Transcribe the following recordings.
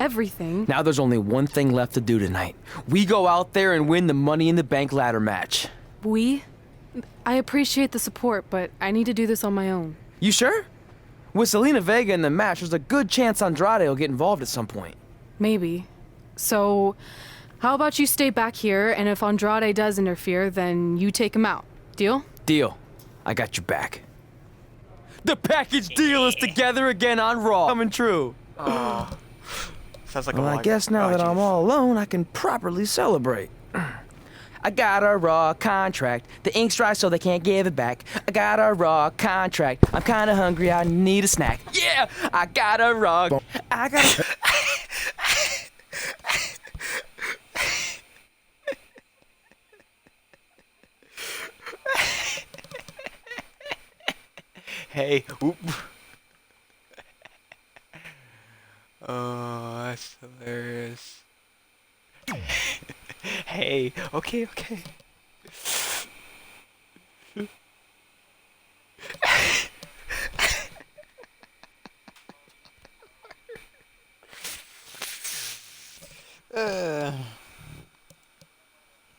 everything. Now there's only one thing left to do tonight. We go out there and win the Money in the Bank ladder match. I appreciate the support, but I need to do this on my own. You sure? With Zelina Vega in the match, there's a good chance Andrade will get involved at some point. Maybe. So, how about you stay back here, and if Andrade does interfere, then you take him out. Deal? Deal. I got your back. The package deal is together again on Raw. Coming true. Sounds like Well, I guess now that I'm all alone, I can properly celebrate. I got a Raw contract. The ink's dry so they can't give it back. I got a Raw contract. I'm kinda hungry, I need a snack. Yeah! I got a Raw. I got a... Hey, oop. Oh, that's hilarious. Hey, okay.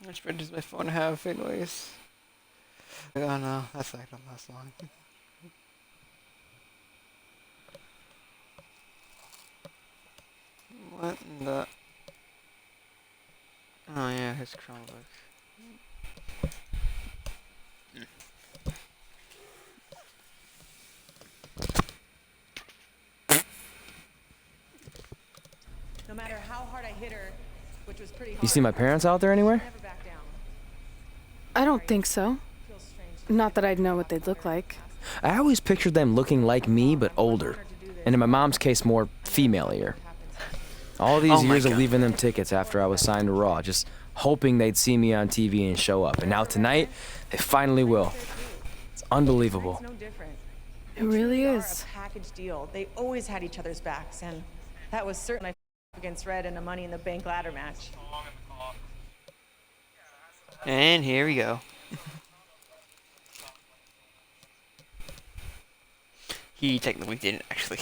Which bed does my phone have anyways? Oh no, that's not gonna last long. What in the... Oh yeah, his Chromebook. No matter how hard I hit her, which was pretty hard. You see my parents out there anywhere? Never back down. I don't think so. Feels strange. Not that I'd know what they'd look like. I always pictured them looking like me, but older. And in my mom's case, more female-ier. All these Oh my years of God. leaving them tickets after I was signed to Raw, just hoping they'd see me on TV and show up. And now tonight, they finally will. It's unbelievable. It's no different. It really They are is. a package deal. They always had each other's backs, and that was certainly against Red in a Money in the Bank ladder match. And here we go. He technically didn't actually.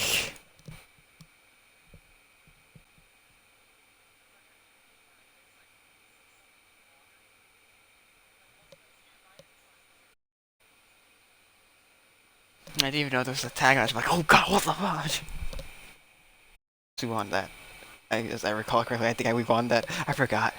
I didn't even know there was a tag. I was like, oh god, what the fuck? We won that. As I recall correctly, I think we won that. I forgot.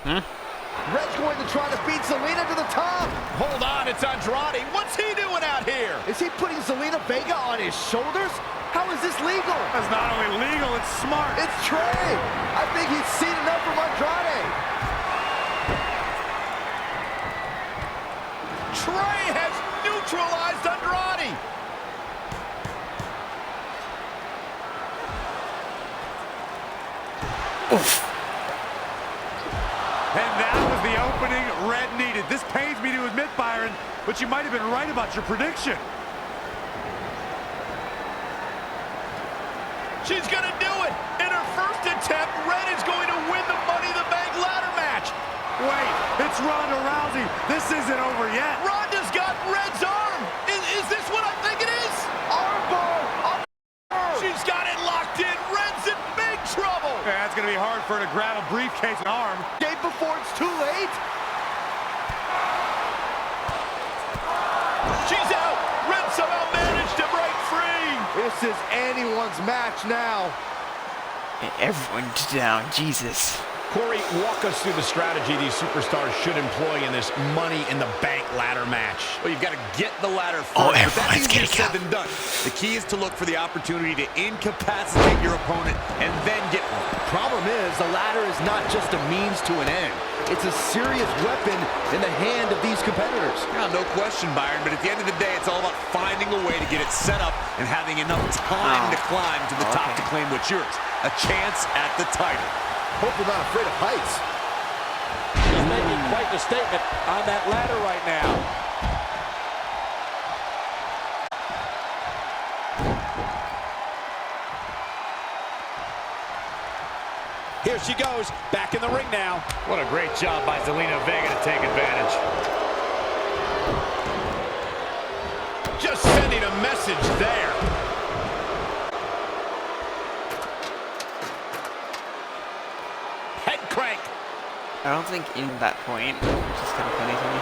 Red's going to try to beat Zelina to the top. Hold on, it's Andrade. What's he doing out here? Is he putting Zelina Vega on his shoulders? How is this legal? It's not only legal, it's smart. It's Trey. I think he's seen enough from Andrade. Trey has neutralized Andrade. And that was the opening Red needed. This pains me to admit, Byron, but you might have been right about your prediction. She's gonna do it! In her first attempt, Red is going to win the Money in the Bank ladder match! Wait, it's Ronda Rousey. This isn't over yet. Ronda's got Red's arm! Is this what I think it is? Armbar! She's got it locked in. Red's in big trouble! Yeah, it's gonna be hard for her to grab a briefcase and arm. Game before it's too late. She's out! Red somehow managed to break free! This is anyone's match now. And everyone's down, Jesus. Corey, walk us through the strategy these superstars should employ in this Money in the Bank ladder match. Well, you've got to get the ladder first. Oh, but everyone's that's easier getting said than done. The key is to look for the opportunity to incapacitate your opponent and then get one. Problem is, the ladder is not just a means to an end. It's a serious weapon in the hand of these competitors. Now, no question, Byron, but at the end of the day, it's all about finding a way to get it set up and having enough time to climb to the top to claim what's yours. A chance at the title. Hope you're not afraid of heights. She's making quite the statement on that ladder right now. Here she goes, back in the ring now. What a great job by Zelina Vega to take advantage. Just sending a message there. Head crank. I don't think in that point, which is kind of funny to me.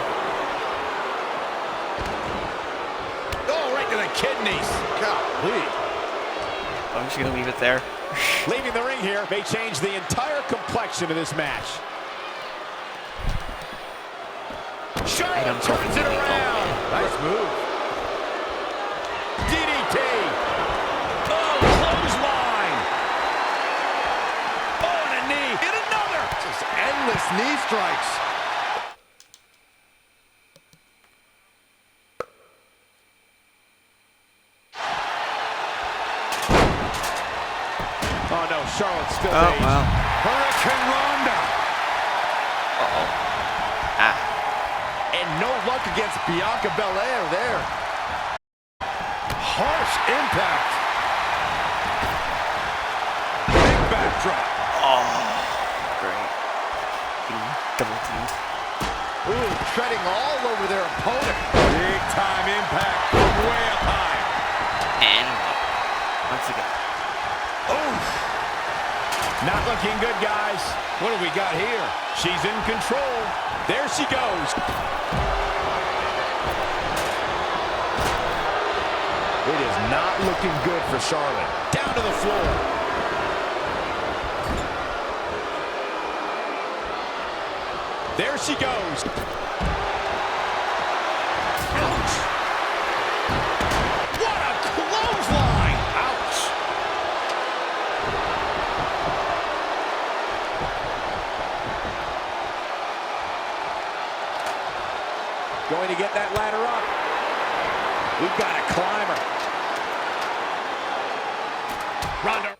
Oh, right to the kidneys. Golly. I'm just gonna leave it there. Leaving the ring here may change the entire complexion of this match. Charlotte turns it around. Nice move. DDT. Oh, clothesline. Oh, and a knee. And another. Just endless knee strikes. Oh no, Charlotte's still Oh, dazed. wow. Hurricane Ronda. Uh-oh. Ah. And no luck against Bianca Belair there. Harsh impact. Big backdrop. Oh, great. Getting double teamed. Ooh, treading all over their opponent. Big time impact from way up high. And once again. Oof. Not looking good, guys. What do we got here? She's in control. There she goes. It is not looking good for Charlotte. Down to the floor. There she goes. Ouch. What a clothesline. Ouch. Going to get that ladder up. We've got a climber. Ronda.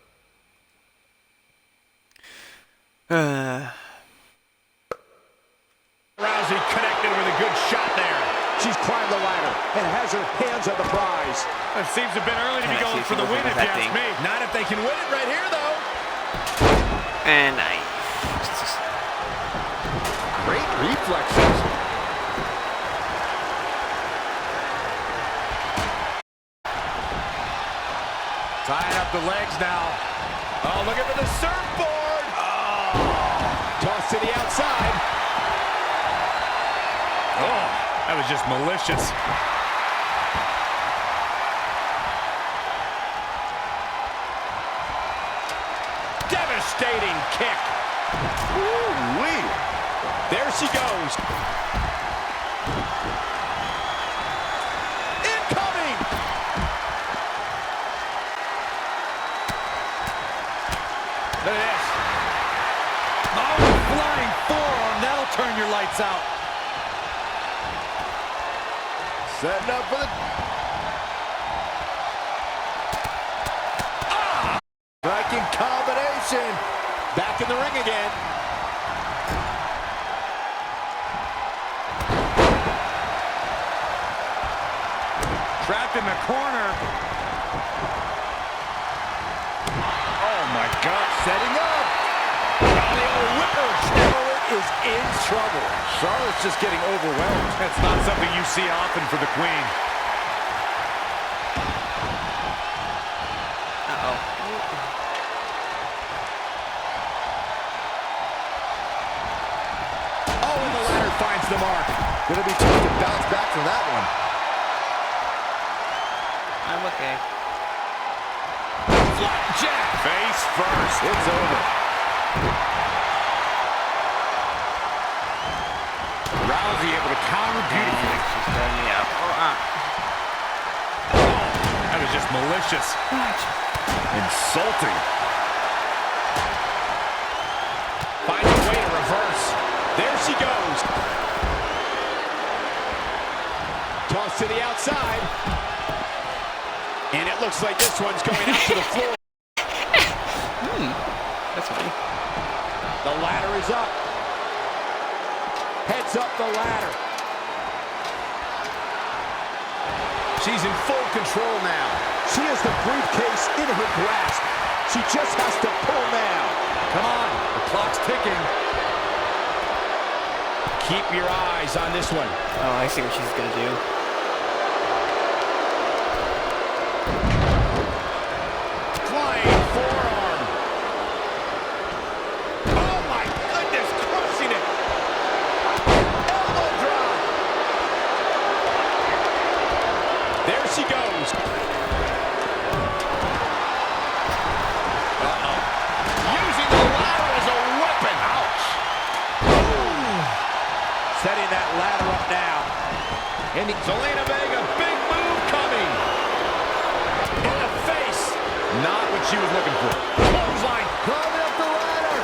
Rousey connected with a good shot there. She's climbed the ladder and has her hands on the prize. It seems a bit early to be going for the win, if you ask me. Not if they can win it right here, though. And I... Great reflexes. Tying up the legs now. Oh, looking for the surfboard. Oh. Toss to the outside. Oh, that was just malicious. Devastating kick. Woo-wee. There she goes. Incoming. Look at this. Oh, flying forearm. That'll turn your lights out. Setting up for the... Ah! Striking combination. Back in the ring again. Trapped in the corner. Oh, my God. Setting up. Oh, the old whipper. Charlotte is in trouble. Charlotte's just getting overwhelmed. That's not something you see often for the Queen. Uh-oh. Oh, and the ladder finds the mark. Gonna be tough to bounce back from that one. I'm okay. Flapjack. Face first. It's over. Rousey able to counter beautifully. She's got me up. That was just malicious. Insulting. Finds a way to reverse. There she goes. Toss to the outside. And it looks like this one's going out to the floor. That's funny. The ladder is up. Sets up the ladder. She's in full control now. She has the briefcase in her grasp. She just has to pull now. Come on, the clock's ticking. Keep your eyes on this one. Oh, I see what she's gonna do. Flying forearm. Oh my goodness, crushing it. Elbow drop. There she goes. Using the ladder as a weapon. Ouch. Setting that ladder up now. And Zelina Vega, big move coming. In the face. Not what she was looking for. Clothesline. Climbing up the ladder.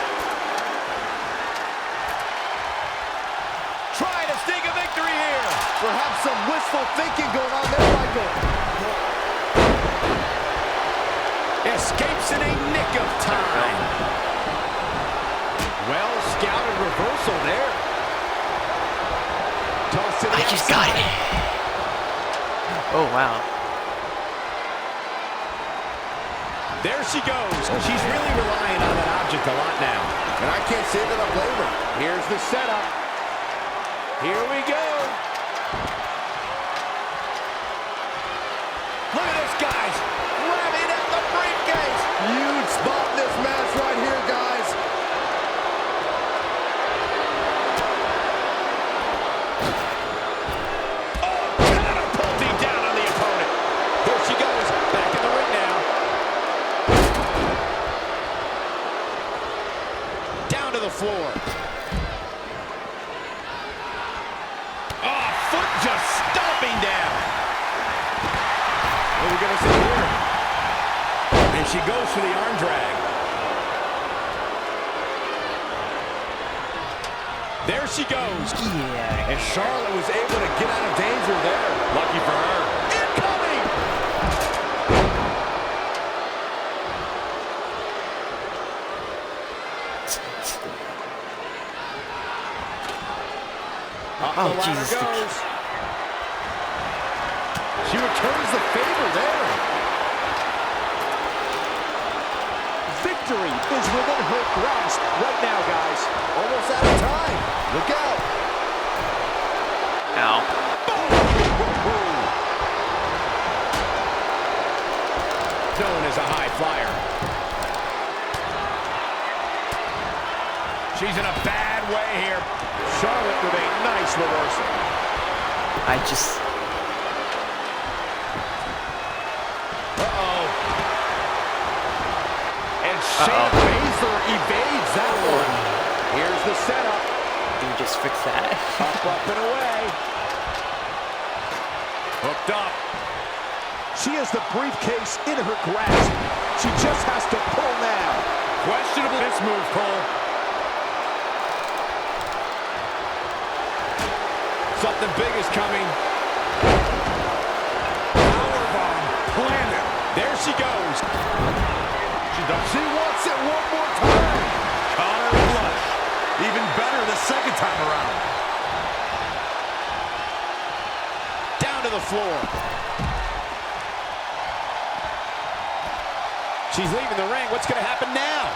Trying to sneak a victory here. Perhaps some wishful thinking going on there, Michael. Escapes in a nick of time. Well scouted reversal there. Toss to the I just got outside. it. Oh, wow. There she goes. She's really relying on that object a lot now. And I can't say that I blame her. Here's the setup. Here we go. Look at this, guys. Grabbing at the briefcase. Huge spot in this match right here, guys. Oh, catapulting down on the opponent. There she goes. Back in the ring now. Down to the floor. Oh, foot just stomping down. What are we going to see here? And she goes for the arm drag. There she goes. Yeah. And Charlotte was able to get out of danger there. Lucky for her. Incoming! Up the ladder Jesus. goes. She returns the favor there. Victory is within her grasp right now, guys. Almost out of time. Look out. Ow. Boom! Known as a high flyer. She's in a bad way here. Charlotte with a nice reversal. Uh-oh. And Shayna Baszler evades that one. Here's the setup. Can you just fix that? Up and away. Hooked up. She has the briefcase in her grasp. She just has to pull now. Questionable this move, Cole. Something big is coming. Powerbomb planted. There she goes. She wants it one more time. Connor flush. Even better the second time around. Down to the floor. She's leaving the ring. What's going to happen now?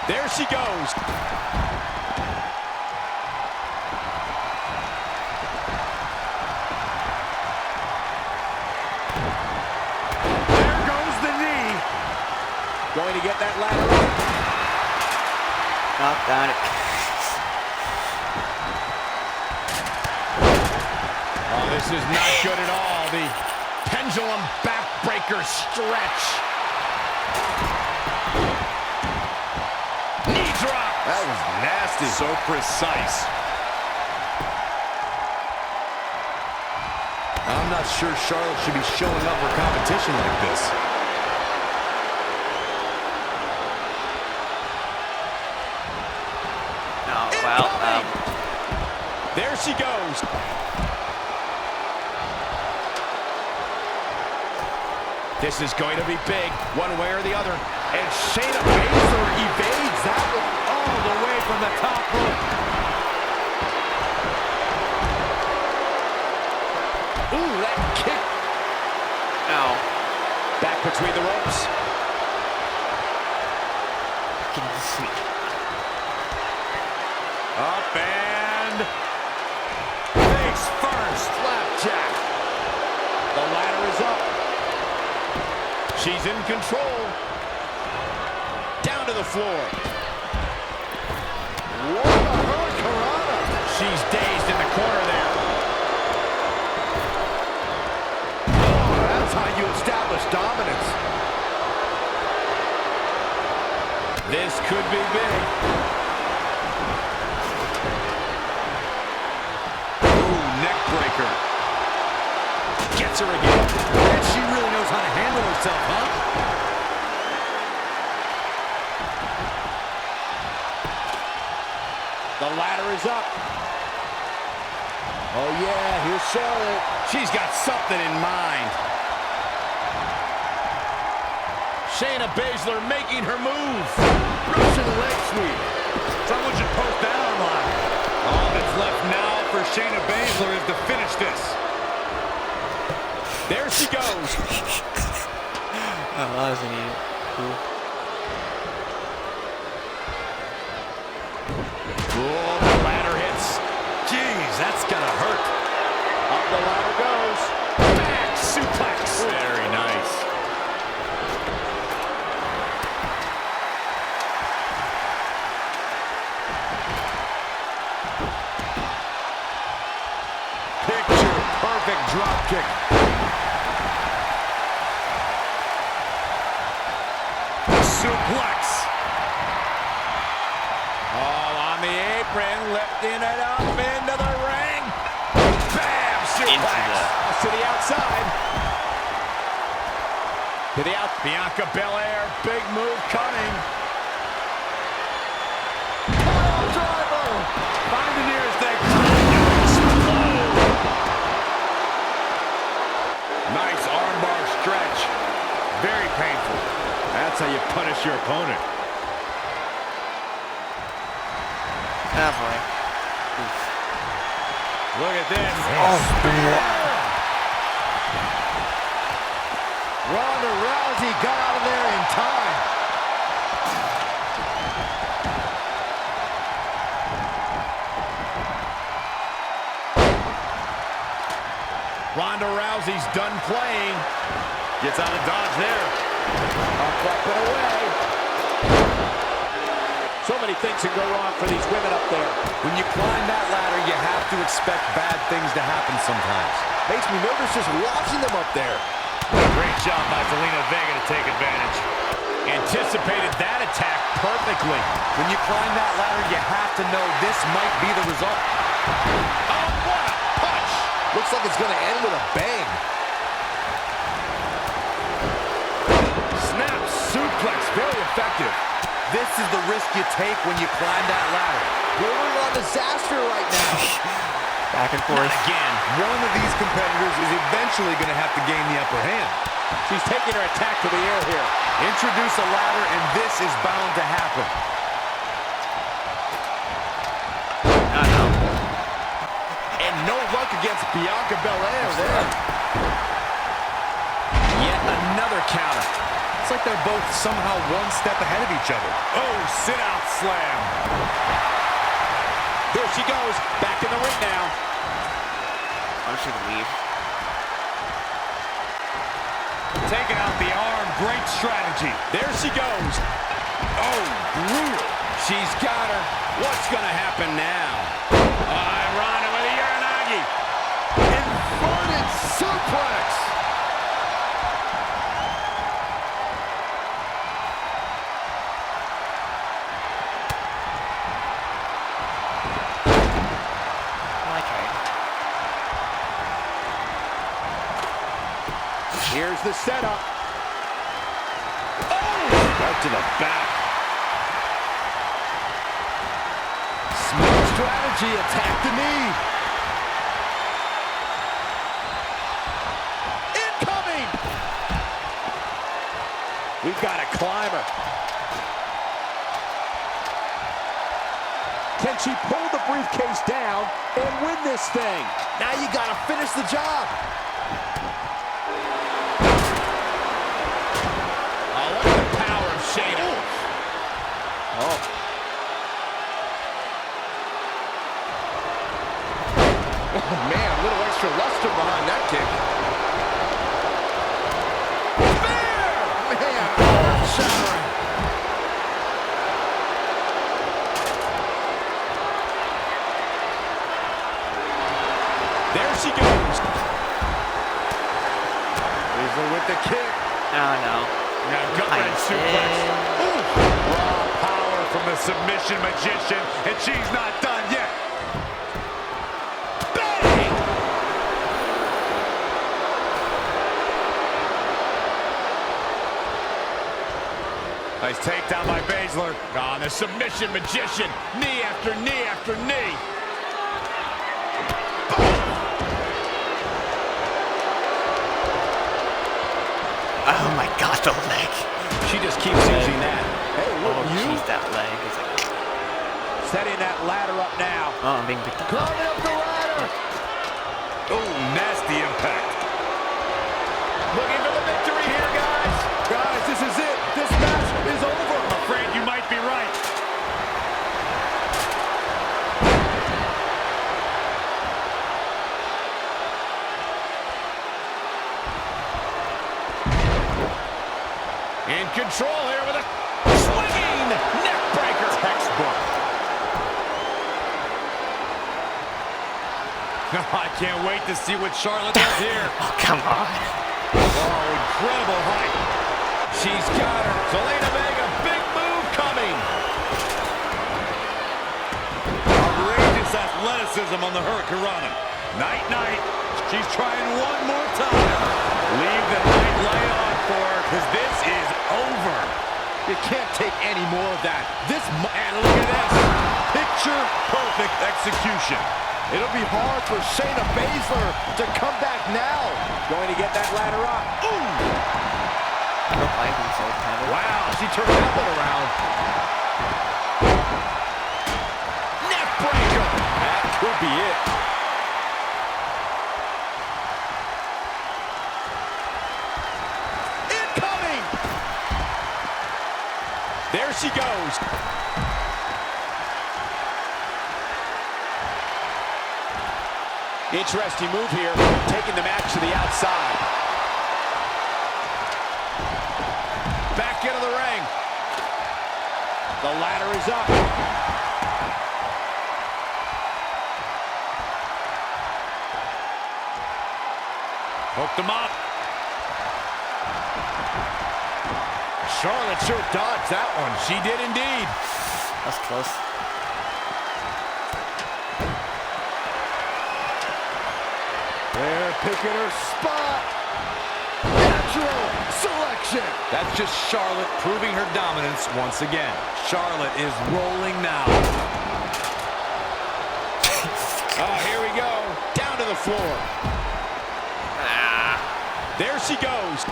There she goes. There goes the knee. Going to get that ladder up. Not got it. Oh, this is not good at all. The pendulum backbreaker stretch. Knee drop. That was nasty. So precise. I'm not sure Charlotte should be showing up for competition like this. Oh, well, There she goes. This is going to be big, one way or the other. And Shayna Baszler evades that one. Oh, pulled away from the top rope. Ooh, that kick. Ow. Back between the ropes. Get his feet. Up and face first. Flapjack. The ladder is up. She's in control. Down to the floor. What a hurricanrana. She's dazed in the corner there. Oh, that's how you establish dominance. This could be big. Ooh, neck breaker. Gets her again. And she really knows how to handle herself, huh? The ladder is up. Oh, yeah, here's Charlotte. She's got something in mind. Shayna Baszler making her move. Russian leg sweep. Someone should post that online. All that's left now for Shayna Baszler is to finish this. There she goes. Oh, that was an idiot. Cool. Oh, the ladder hits. Jeez, that's gonna hurt. Up the ladder goes. Back suplex. Very nice. Picture perfect drop kick. Suplex. All on the apron, lifting it up into the ring. Bam! Suplex. To the outside. To the out. Bianca Belair, big move coming. Pile driver. Find the nearest thing. Nice armbar stretch. Very painful. That's how you punish your opponent. Ah, boy. Look at this. Oh, Ronda Rousey got out of there in time. Ronda Rousey's done playing. Gets out of dodge there. Up and away. So many things can go wrong for these women up there. When you climb that ladder, you have to expect bad things to happen sometimes. Makes me nervous just watching them up there. Great job by Zelina Vega to take advantage. Anticipated that attack perfectly. When you climb that ladder, you have to know this might be the result. Oh, what a punch! Looks like it's going to end with a bang. Snap suplex, very effective. This is the risk you take when you climb that ladder. Bordering on disaster right now. back and forth. Not again. One of these competitors is eventually going to have to gain the upper hand. She's taking her attack to the air here. Introduce a ladder, and this is bound to happen. And no luck against Bianca Belair there. Yet another counter. It's like they're both somehow one step ahead of each other. Oh, sit-out slam. There she goes, back in the ring now. I'm just gonna leave. Taking out the arm, great strategy. There she goes. Oh, brutal. She's got her. What's gonna happen now? Ronda with a Uranagi. Inverted suplex. Here's the setup. Oh! Right to the back. Smart strategy, attack the knee. Incoming! We've got a climber. Can she pull the briefcase down and win this thing? Now you gotta finish the job. Oh, look at the power of Shayna. Oh. Oh, man, a little extra luster behind that kick. Spear! Man, earth-shattering. There she goes. Baszler with the kick. Oh no. Now gut-wrench suplex. Raw power from the submission magician, and she's not done yet. Bang! Nice takedown by Baszler. On the submission magician. Knee after knee after knee. Oh my god, the leg. She just keeps using that. Hey, Oh look, you. jeez, that leg is like... Setting that ladder up now. Oh, I'm being picked up. Climbing up the ladder. Oh, nasty impact. Looking for the victory here, guys. Guys, this is it. This match is over. I'm afraid you might be right. In control here with a swinging neck breaker. Textbook. I can't wait to see what Charlotte does here. Oh, come on. Oh, incredible height. She's got her. Zelina Vega, big move coming. Outrageous athleticism on the Hurricanrana. Night, night. She's trying one more time. Leave the night light on for her, because this is over. You can't take any more of that. And look at this. Picture-perfect execution. It'll be hard for Shayna Baszler to come back now. Going to get that ladder up. Ooh! Wow, she turned that one around. Neck breaker. That could be it. Incoming. There she goes. Interesting move here, taking the match to the outside. Back into the ring. The ladder is up. Hooked him up. Charlotte sure dodged that one. She did indeed. That's close. They're picking her spot. Natural selection. That's just Charlotte proving her dominance once again. Charlotte is rolling now. Oh, here we go. Down to the floor. There she goes.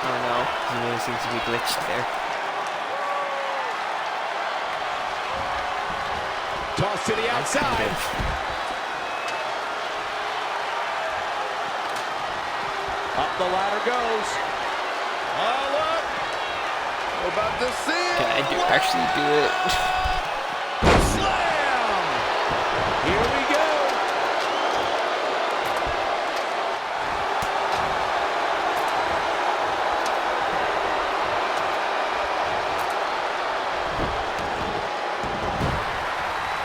Oh no, he really seems to be glitched there. Toss to the outside. Up the ladder goes. Oh, look. We're about to see it. Can I actually do it? Slam. Here we go.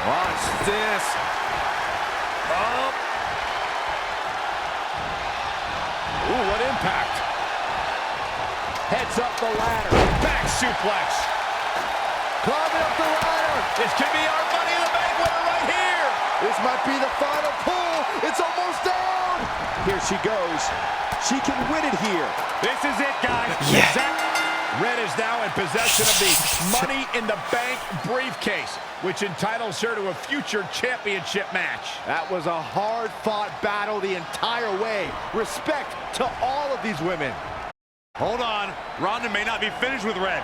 Watch this. Oh. Ooh, what impact. Heads up the ladder. Back suplex. Climbing up the ladder. This could be our Money in the Bank winner right here. This might be the final pull. It's almost down. Here she goes. She can win it here. This is it, guys. Yeah. Red is now in possession of the Money in the Bank briefcase, which entitles her to a future championship match. That was a hard-fought battle the entire way. Respect to all of these women. Hold on. Ronda may not be finished with Red.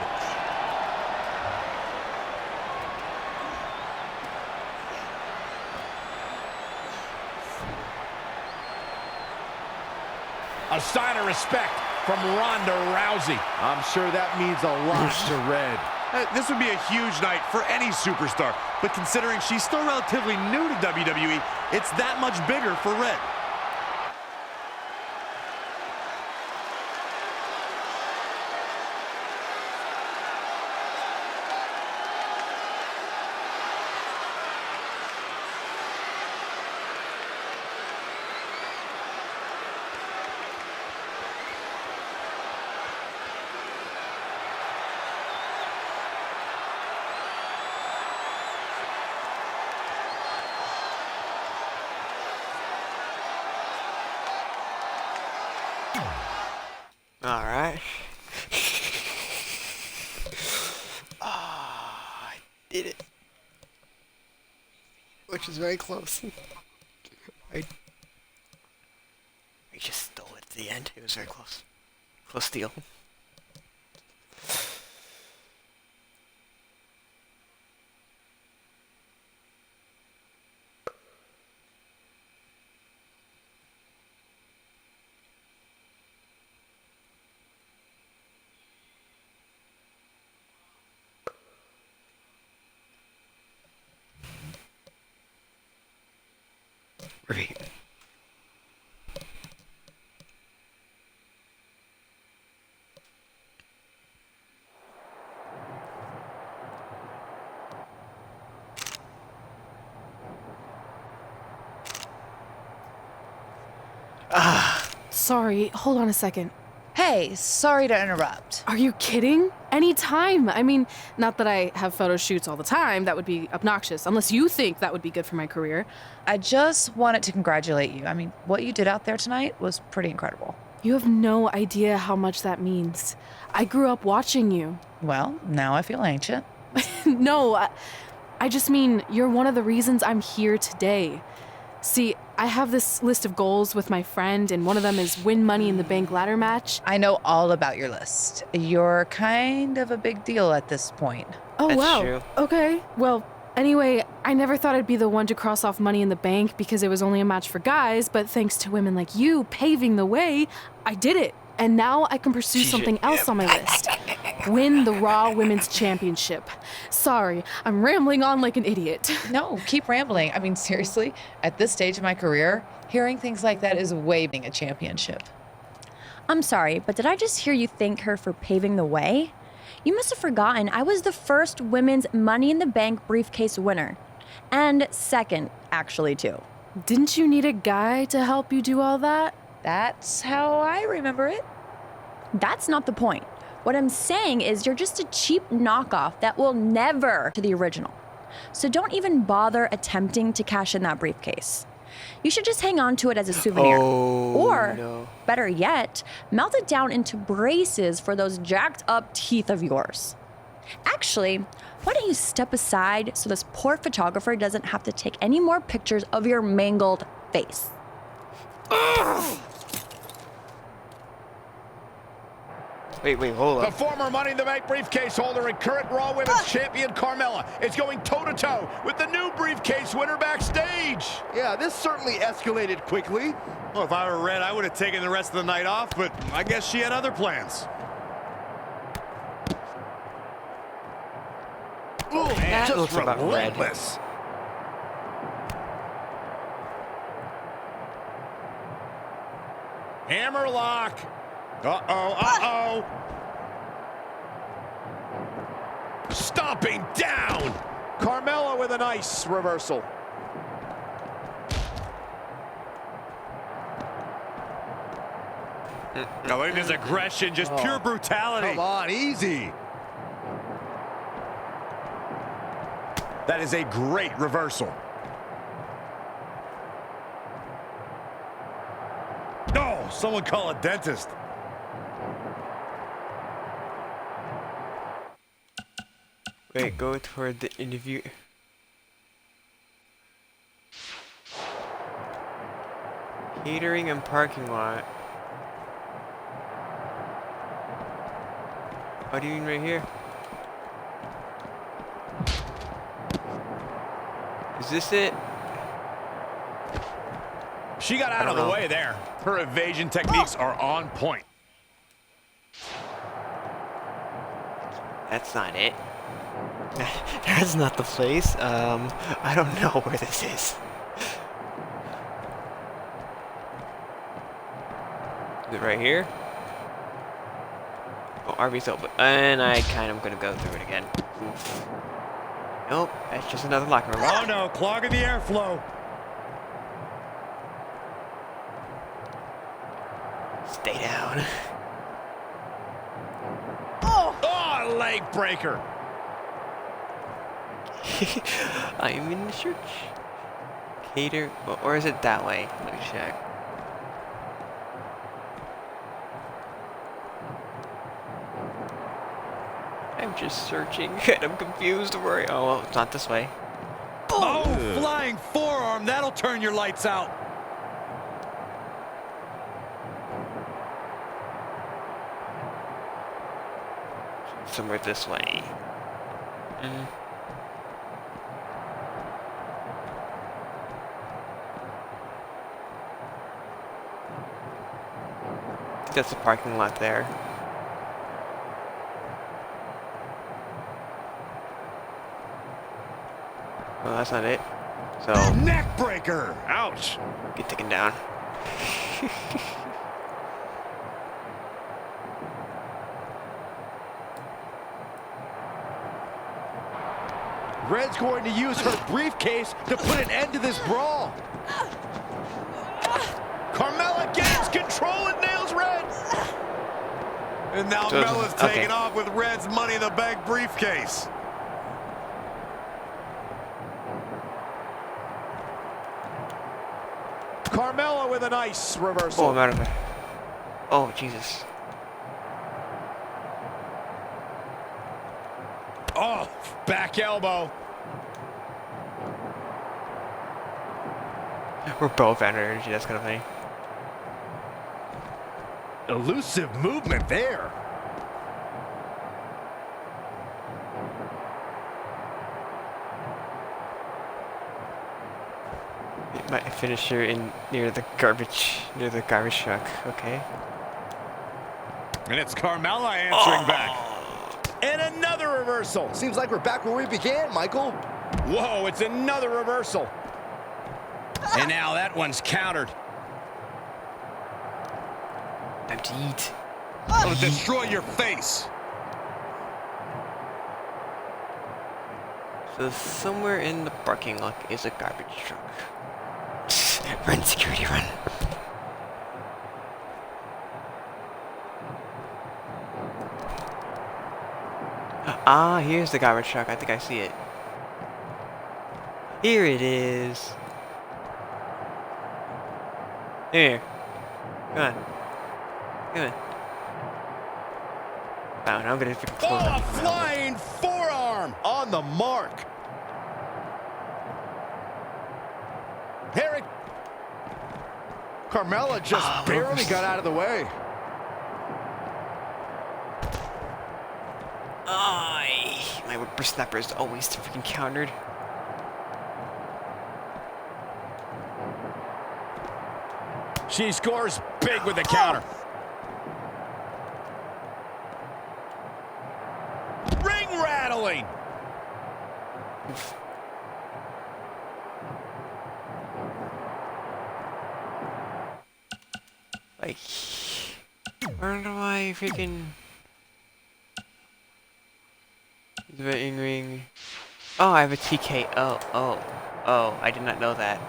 A sign of respect from Ronda Rousey. I'm sure that means a lot to Red. This would be a huge night for any superstar, but considering she's still relatively new to WWE, it's that much bigger for Red. All right. I did it. Which is very close. I just stole it at the end. It was very close. Close steal. Right. Sorry, hold on a second. Hey, sorry to interrupt. Are you kidding? Anytime. I mean, not that I have photo shoots all the time. That would be obnoxious, unless you think that would be good for my career. I just wanted to congratulate you. I mean, what you did out there tonight was pretty incredible. You have no idea how much that means. I grew up watching you. Well, now I feel ancient. No, I just mean you're one of the reasons I'm here today. See, I have this list of goals with my friend, and one of them is win Money in the Bank ladder match. I know all about your list. You're kind of a big deal at this point. Oh, That's wow. true. Okay. Well, anyway, I never thought I'd be the one to cross off Money in the Bank because it was only a match for guys, but thanks to women like you paving the way, I did it. And now I can pursue something else on my list. Win the Raw Women's Championship. Sorry, I'm rambling on like an idiot. No, keep rambling. I mean, seriously, at this stage of my career, hearing things like that is waving a championship. I'm sorry, but did I just hear you thank her for paving the way? You must have forgotten I was the first women's Money in the Bank briefcase winner. And second, actually, too. Didn't you need a guy to help you do all that? That's how I remember it. That's not the point. What I'm saying is you're just a cheap knockoff that will never to the original. So don't even bother attempting to cash in that briefcase. You should just hang on to it as a souvenir. Or, no. better yet, melt it down into braces for those jacked up teeth of yours. Actually, why don't you step aside so this poor photographer doesn't have to take any more pictures of your mangled face? Wait, hold The on. former Money in the Bank briefcase holder and current Raw Women's Champion Carmella is going toe-to-toe with the new briefcase winner backstage. Yeah, this certainly escalated quickly. Well, if I were Red, I would have taken the rest of the night off, but I guess she had other plans. Ooh, That just looks about Red. relentless. Hammerlock. Uh-oh. Stomping down. Carmella with a nice reversal. No, look at his aggression, just pure brutality. Come on, easy. That is a great reversal. No, someone call a dentist. Wait, go toward the interview. Catering and parking lot. What do you mean right here? Is this it? She got out of the way there. Her evasion techniques are on point. That's not it. That's not the place. I don't know where this is. Is it right here? Oh, RB's open. And I kind of gonna go through it again. Oof. Nope, that's just another locker room. Oh no, clogging the airflow. Stay down. Oh, leg breaker. I'm in the church. Cater, or is it that way? Let me check. I'm just searching and I'm confused. Don't worry. Oh, well, it's not this way. Oh, flying forearm. That'll turn your lights out. Somewhere this way. I think that's the parking lot there. Well, that's not it. So, Neck breaker. Ouch. get taken down. Red's going to use her briefcase to put an end to this brawl. Carmella gains control and nails Red. And now Mella's taking off with Red's Money in the Bank briefcase. Carmella with a nice reversal. Oh, I'm out of there. Oh, Jesus. Oh, back elbow. We're both out of energy. That's kind of funny. Elusive movement there. Might finish her in near the garbage truck. Okay. And it's Carmella answering back. And another reversal. Seems like we're back where we began, Michael. Whoa, it's another reversal. And now that one's countered. Time to eat. It'll destroy your face. So somewhere in the parking lot is a garbage truck. Run, security, run. Ah, here's the garbage truck. I think I see it. Here it is. Here. Come on. Come on. Wow, now I'm gonna freaking close Oh, a that. flying forearm on the mark. Herrick. Carmella just barely got out of the way. My whippersnapper is always freaking countered. She scores big with the counter. Ring rattling. Like, where do I freaking... The betting ring. Oh, I have a TK. Oh, I did not know that.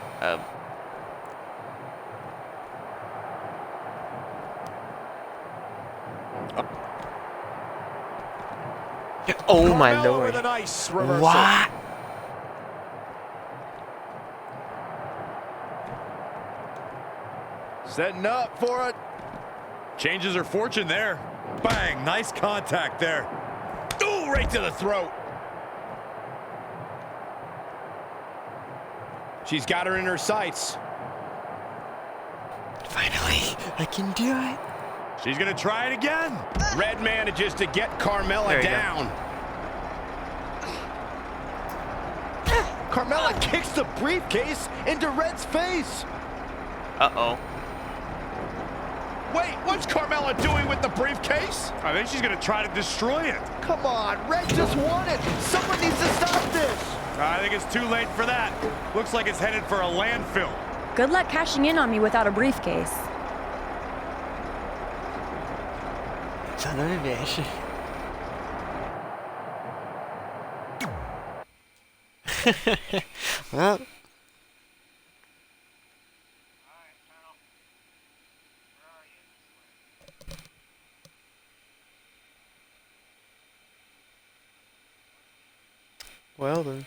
Oh my Carmella lord. with a nice reversal. What? Setting up for it. Changes her fortune there. Bang, nice contact there. Ooh, right to the throat. She's got her in her sights. Finally, I can do it. She's gonna try it again. Red manages to get Carmella down. Carmella kicks the briefcase into Red's face. Uh-oh. Wait, what's Carmella doing with the briefcase? I think she's gonna try to destroy it. Come on, Red just won it. Someone needs to stop this. I think it's too late for that. Looks like it's headed for a landfill. Good luck cashing in on me without a briefcase. Son of a bitch. Well. Well then.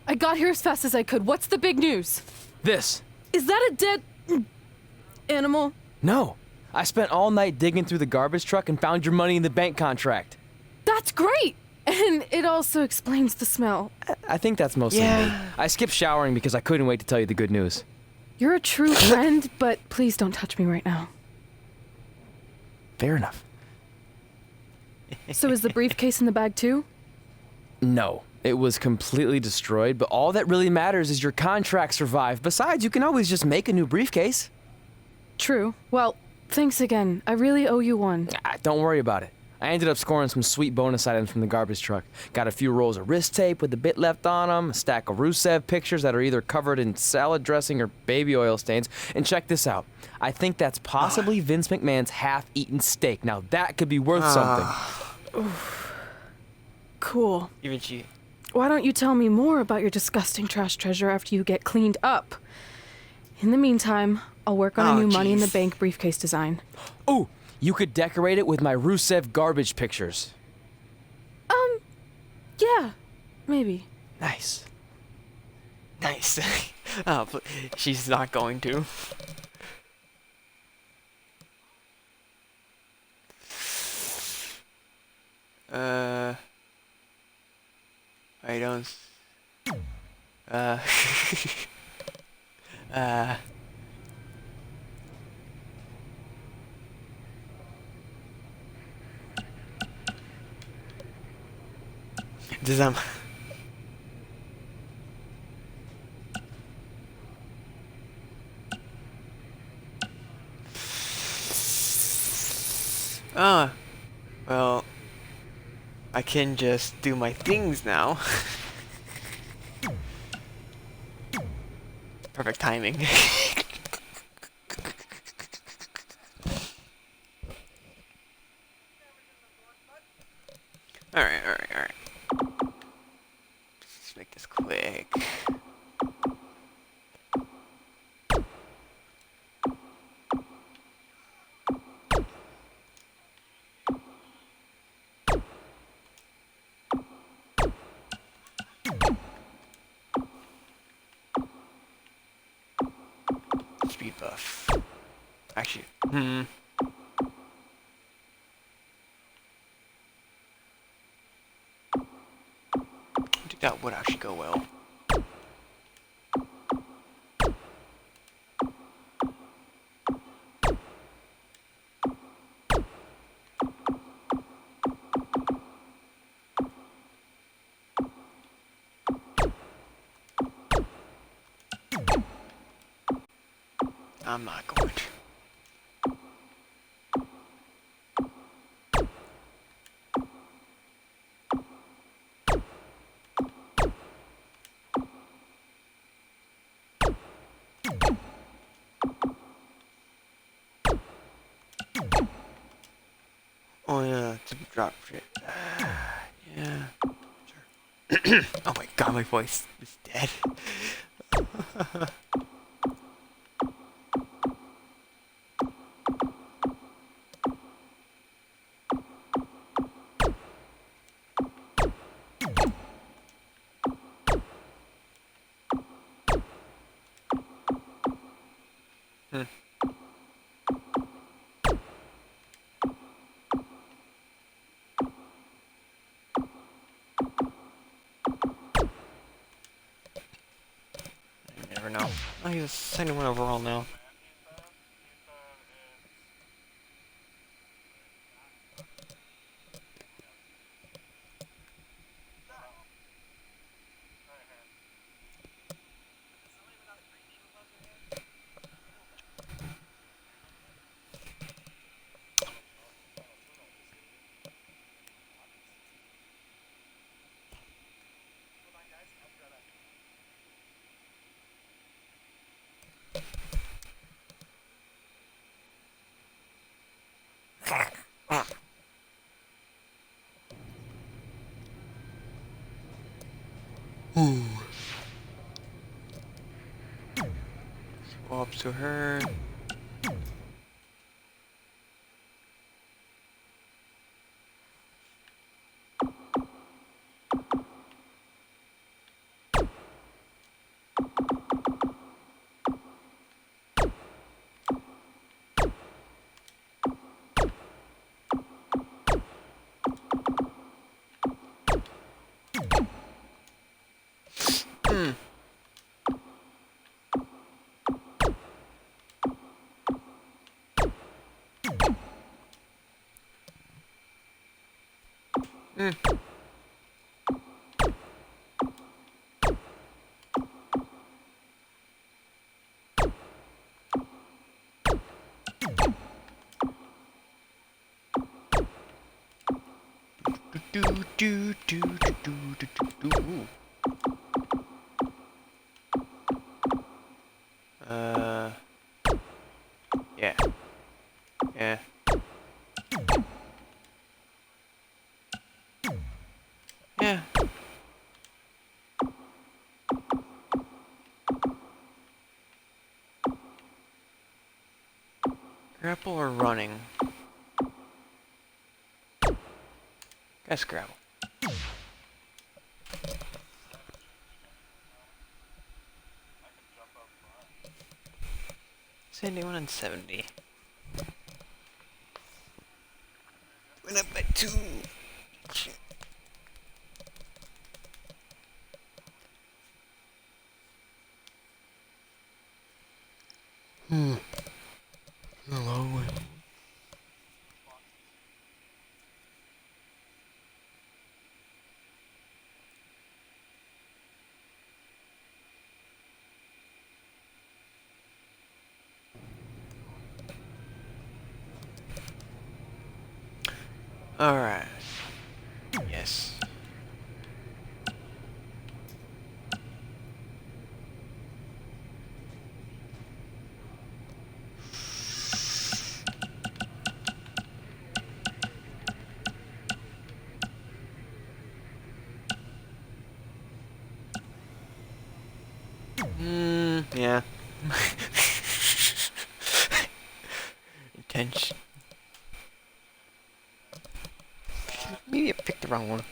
I got here as fast as I could. What's the big news? This. Is that a dead animal? No. I spent all night digging through the garbage truck and found your money in the bank contract. That's great! And it also explains the smell. I think that's mostly me. I skipped showering because I couldn't wait to tell you the good news. You're a true friend, but please don't touch me right now. Fair enough. So is the briefcase in the bag too? No. It was completely destroyed, but all that really matters is your contract survived. Besides, you can always just make a new briefcase. True. Well, thanks again. I really owe you one. Don't worry about it. I ended up scoring some sweet bonus items from the garbage truck. Got a few rolls of wrist tape with the bit left on them, a stack of Rusev pictures that are either covered in salad dressing or baby oil stains. And check this out. I think that's possibly Vince McMahon's half-eaten steak. Now that could be worth something. Cool. Even she. Why don't you tell me more about your disgusting trash treasure after you get cleaned up? In the meantime, I'll work on a new Money in the Bank briefcase design. Ooh, you could decorate it with my Rusev garbage pictures. Yeah, maybe. Nice. Nice. Oh, but she's not going to. I don't. Does well, I can just do my things now. Perfect timing. Alright. Let's make this quick. Speed buff. Actually, I think that would actually go well. I'm not going to. Oh yeah, to drop shit. Yeah. Sure. Oh my god, my voice is dead. never know. Oh, he's 71 overall now. Go up to her. Yeah. Yeah. Yeah. Grapple or running? Guess grapple. 71 and 70. Went up by 2. Shit. A long way. All right. Yes. Yeah. Intention. Maybe I picked the wrong one.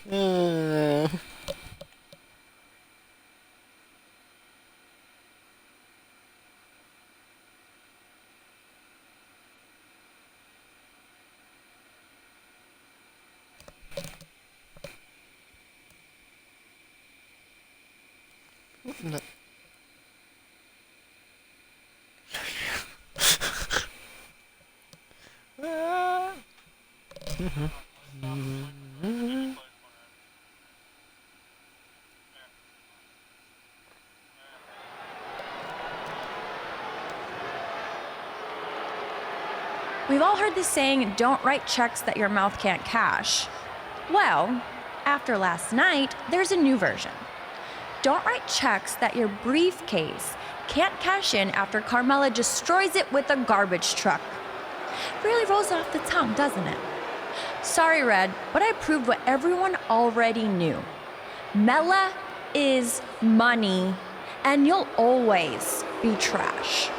No. We've all heard the saying, don't write checks that your mouth can't cash. Well, after last night, there's a new version. Don't write checks that your briefcase can't cash in after Carmella destroys it with a garbage truck. Really rolls off the tongue, doesn't it? Sorry, Red, but I proved what everyone already knew. Mella is money, and you'll always be trash.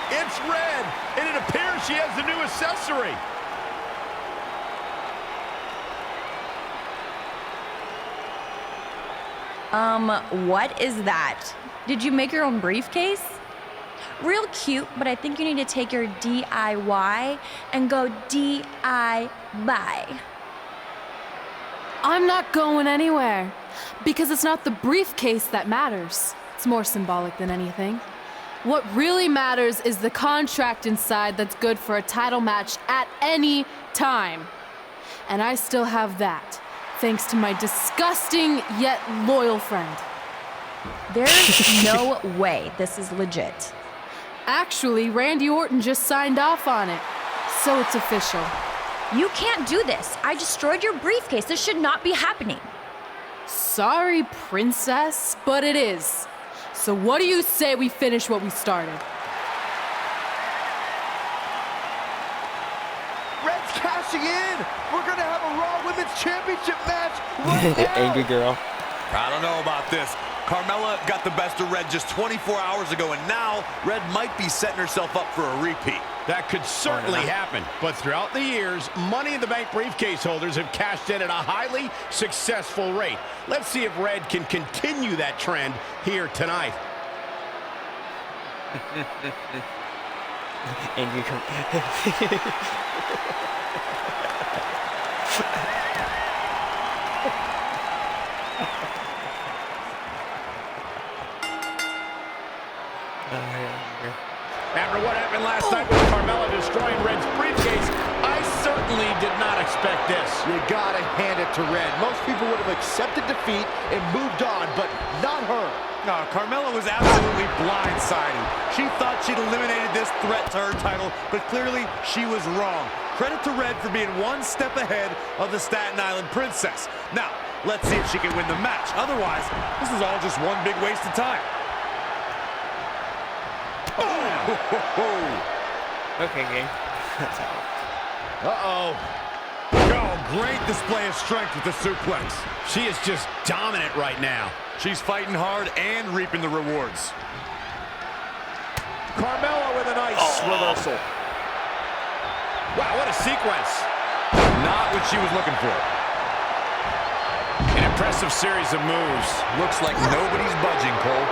It's Red, and it appears she has the new accessory. What is that? Did you make your own briefcase? Real cute, but I think you need to take your DIY and go DI-buy. I'm not going anywhere. Because it's not the briefcase that matters. It's more symbolic than anything. What really matters is the contract inside that's good for a title match at any time. And I still have that, thanks to my disgusting yet loyal friend. There's no way this is legit. Actually, Randy Orton just signed off on it. So it's official. You can't do this. I destroyed your briefcase. This should not be happening. Sorry, princess, but it is. So what do you say we finish what we started? Red's cashing in. We're going to have a Raw Women's Championship match right now. Angry girl. I don't know about this. Carmella got the best of Red just 24 hours ago, and now Red might be setting herself up for a repeat. That could certainly happen, but throughout the years, Money in the Bank briefcase holders have cashed in at a highly successful rate. Let's see if Red can continue that trend here tonight. Angry girl. After what happened last night with Carmella destroying Red's briefcase, I certainly did not expect this. You gotta hand it to Red. Most people would have accepted defeat and moved on, but not her. No, Carmella was absolutely blindsided. She thought she'd eliminated this threat to her title, but clearly she was wrong. Credit to Red for being one step ahead of the Staten Island Princess. Now, let's see if she can win the match. Otherwise, this is all just one big waste of time. Okay, game. Uh-oh. Oh, great display of strength with the suplex. She is just dominant right now. She's fighting hard and reaping the rewards. Carmella with a nice reversal. Wow, what a sequence. Not what she was looking for. An impressive series of moves. Looks like nobody's budging, Cole.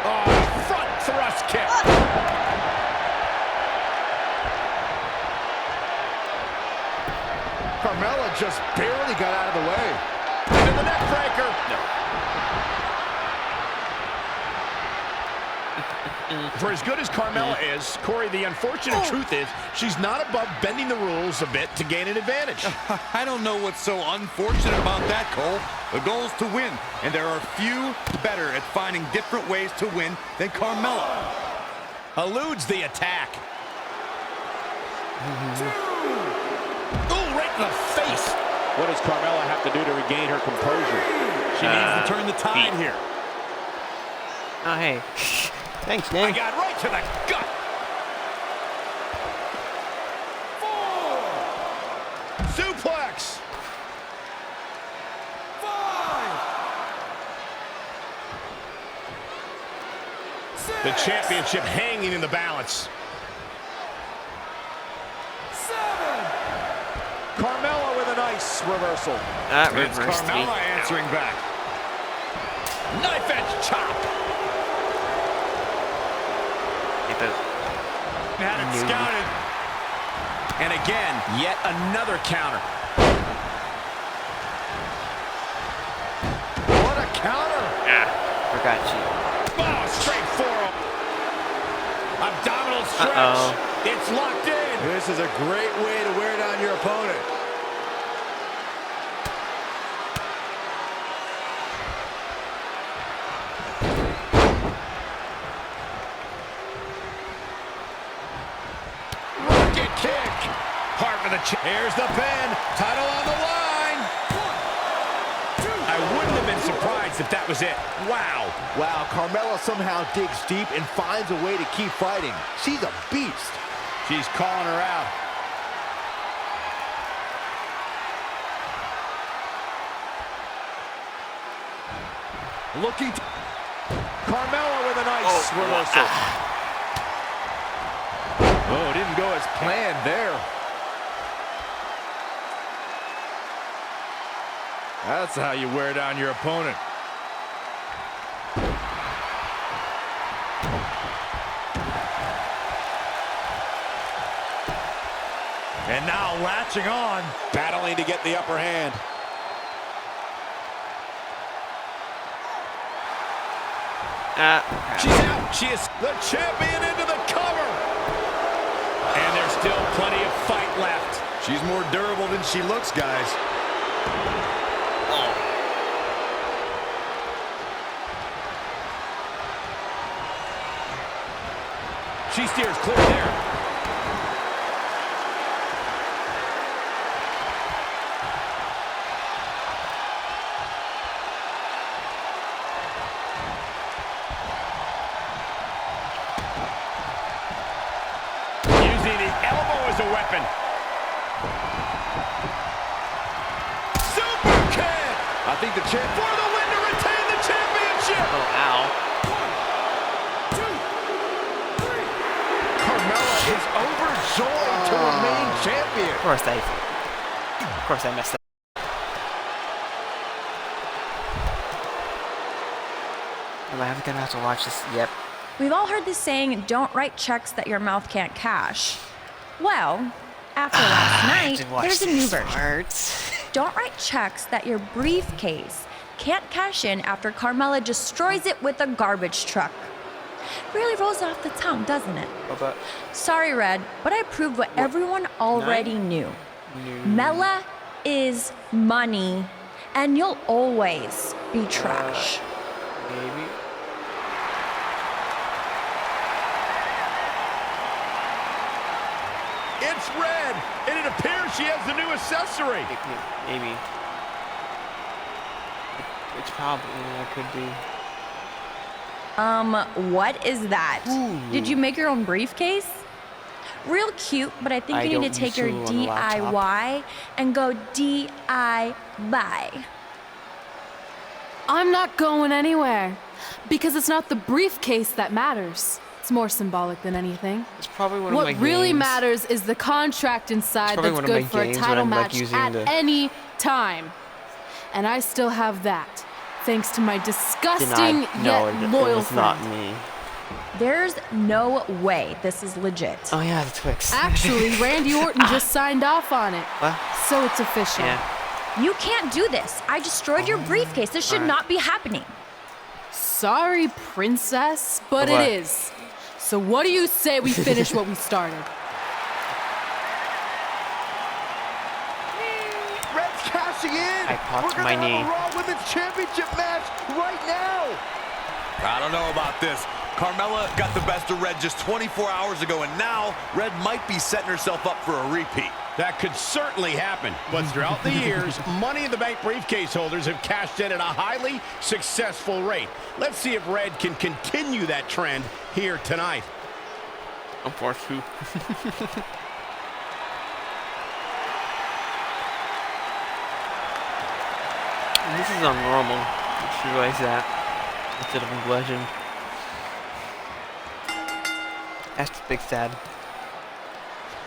Oh, front thrust kick. Carmella just barely got out of the way. Into the neck breaker. For as good as Carmella is, Corey, the unfortunate truth is she's not above bending the rules a bit to gain an advantage. I don't know what's so unfortunate about that, Cole. The goal is to win, and there are few better at finding different ways to win than Carmella. Eludes the attack. Ooh, right in the face. What does Carmella have to do to regain her composure? She needs to turn the tide here. Oh, hey. Thanks, I man. got right to the gut. 4. Suplex. 5. The championship hanging in the balance. 7. Carmella with a nice reversal. That It's reversed me. Carmella answering back. Knife edge chop. Had it scouted. And again, yet another counter. What a counter. Forgot you. Oh, straight forearm. Abdominal stretch. It's locked in. This is a great way to wear down your opponent. Rocket kick. Hard for the chin. Here's the pin. Title on the line. 1, 2. I wouldn't have been surprised if that was it. Wow. Wow, Carmella somehow digs deep and finds a way to keep fighting. She's a beast. She's calling her out. Looking to... Carmella with a nice reversal. Oh, didn't go as planned there. That's how you wear down your opponent. And now latching on. Battling to get the upper hand. She's out. She is the champion into the cover. And there's still plenty of fight left. She's more durable than she looks, guys. She steers clear there. Using the elbow as a weapon. Super kick. I think the champ For the win to retain the championship. Oh, ow. Carmella is overjoyed to remain champion. Of course I messed up. Am I gonna have to watch this? Yep. We've all heard the saying, don't write checks that your mouth can't cash. Well, after last night, there's a new version. Don't write checks that your briefcase can't cash in after Carmella destroys it with a garbage truck. Really rolls off the tongue, doesn't it? Sorry, Red, but I proved what everyone already knew. Mella is money, and you'll always be trash. Maybe. It's Red, and it appears she has the new accessory. Maybe. It's probably, it could be. What is that? Ooh. Did you make your own briefcase? Real cute, but I think you need to take your DIY and go DI-buy. I'm not going anywhere because it's not the briefcase that matters. It's more symbolic than anything. It's probably one of my games. What really matters is the contract inside that's good for a title match at any time. And I still have that, thanks to my disgusting yet loyal friend. Not me. There's no way this is legit. Oh yeah, the Twix. Actually, Randy Orton just signed off on it. What? So it's official. Yeah. You can't do this. I destroyed your briefcase. This should not be happening. Sorry, princess, but it is. So what do you say we finish what we started? Red's cashing in. I popped my knee. We're gonna have a Raw Women's Championship match right now. I don't know about this. Carmella got the best of Red just 24 hours ago, and now Red might be setting herself up for a repeat. That could certainly happen, but throughout the years, Money in the Bank briefcase holders have cashed in at a highly successful rate. Let's see if Red can continue that trend here tonight. I'm forced to. This is unnormal. You should realize that instead of a legend. That's the big sad.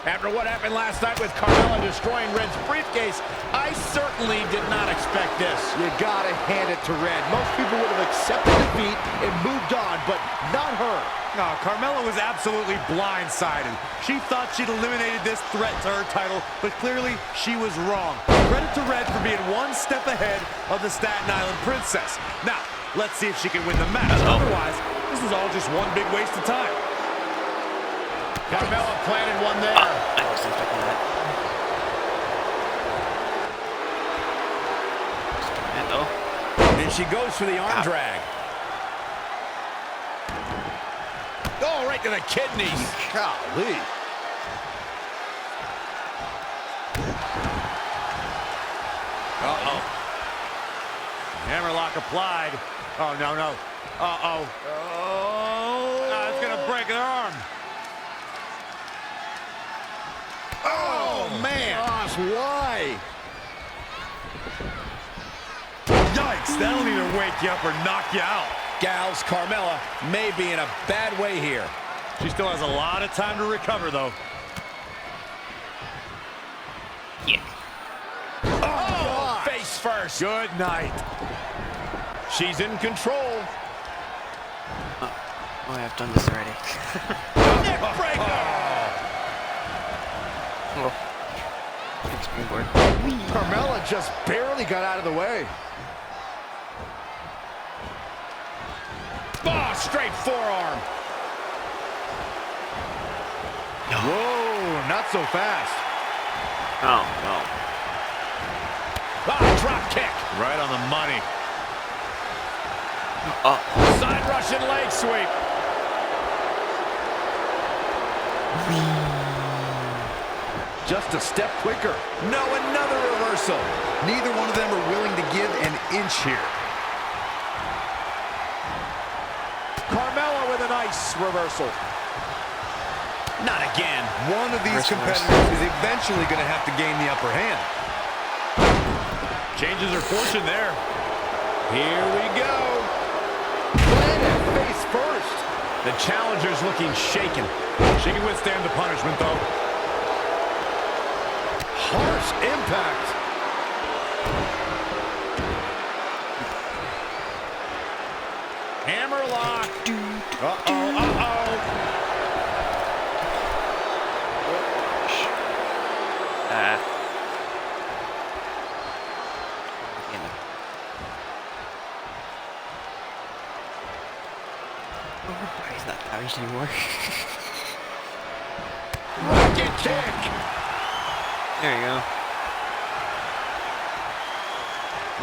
After what happened last night with Carmella destroying Red's briefcase, I certainly did not expect this. You gotta hand it to Red. Most people would have accepted defeat and moved on, but not her. No, Carmella was absolutely blindsided. She thought she'd eliminated this threat to her title, but clearly she was wrong. Credit to Red for being one step ahead of the Staten Island Princess. Now, let's see if she can win the match. Otherwise, this is all just one big waste of time. Carmella planted one there. I was expecting that. And she goes for the arm drag. Oh, right to the kidneys. Golly. Uh-oh. Hammerlock applied. Oh, no, no. Uh-oh. Oh. It's going to break her arm. Oh, man. Gosh, why? Yikes, that'll either wake you up or knock you out. Gals, Carmella may be in a bad way here. She still has a lot of time to recover, though. Yeah. Oh, face first. Good night. She's in control. Oh, I've done this already. Neck breaker. Oh. Springboard. Carmella just barely got out of the way. Oh, straight forearm. Whoa, not so fast. Oh, no. Ah, drop kick. Right on the money. Side Russian leg sweep. Just a step quicker. No, another reversal. Neither one of them are willing to give an inch here. Carmella with a nice reversal. Not again. One of these competitors is eventually going to have to gain the upper hand. Changes her fortune there. Here we go. Planet face first. The challenger's looking shaken. She can withstand the punishment, though. Harsh impact. Hammerlock. Uh-oh, uh-oh. He's not Irish anymore. Rocket kick. There you go.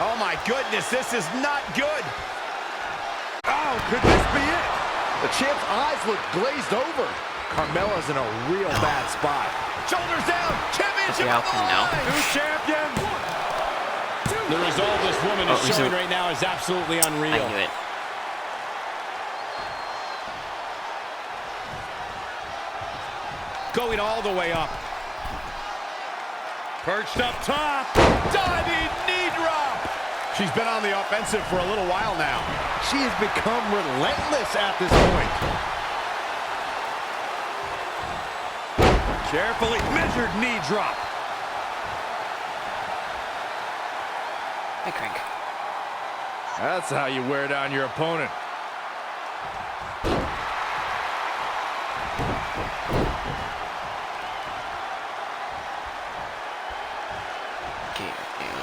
Oh my goodness, this is not good. Oh, could this be it? The champ's eyes look glazed over. Carmella's in a real bad spot. Shoulders down, championship the outcome now. New champion. The resolve this woman is showing right now is absolutely unreal. I knew it. Going all the way up. Perched up top. Diving knee drop. She's been on the offensive for a little while now. She has become relentless at this point. Carefully measured knee drop. Hey, Crank. That's how you wear down your opponent. Okay,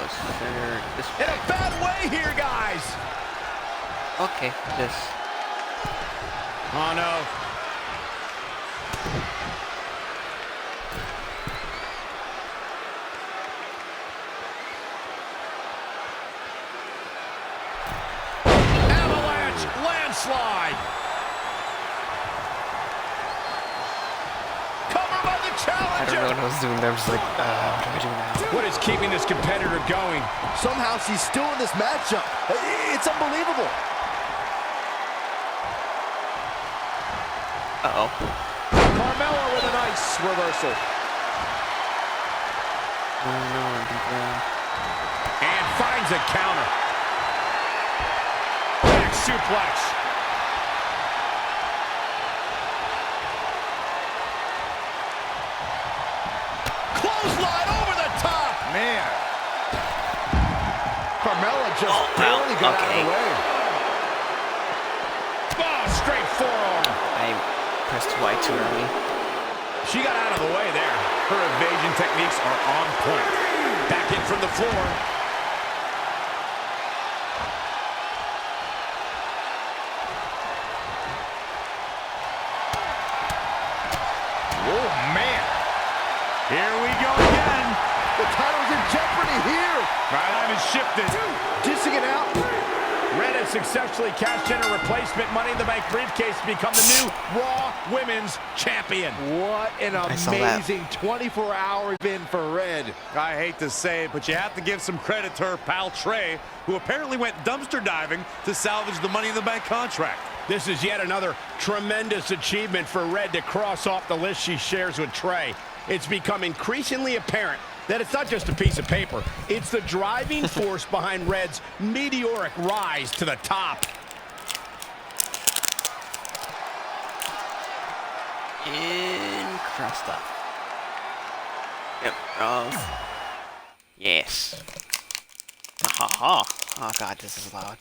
let's center this In way. a bad way here, guys. Okay, this. Oh, no. Avalanche landslide. Cover by the I challenger. don't know what I was doing there. I'm just like, what do I do now? What is keeping this competitor going? Somehow she's still in this matchup. It's unbelievable. Uh-oh. Carmella with a nice reversal. And finds a counter. Back suplex. Clothesline over the top. Man. Carmella just barely got out of the way. Oh, straight forearm. I pressed Y too early. She got out of the way there. Her evasion techniques are on point. Back in from the floor. Oh, man. Here we go again. The title's in jeopardy here. Time is shifted. Dishing it out. Red has successfully cashed in a replacement Money in the Bank briefcase to become the new Raw Women's Champion. What an saw that. amazing 24-hour win for Red. I hate to say it, but you have to give some credit to her pal Trey, who apparently went dumpster diving to salvage the Money in the Bank contract. This is yet another tremendous achievement for Red to cross off the list she shares with Trey. It's become increasingly apparent that it's not just a piece of paper. It's the driving force behind Red's meteoric rise to the top. And crossed up. Yep, wrong. Yes. Ha ha. Oh god, this is loud.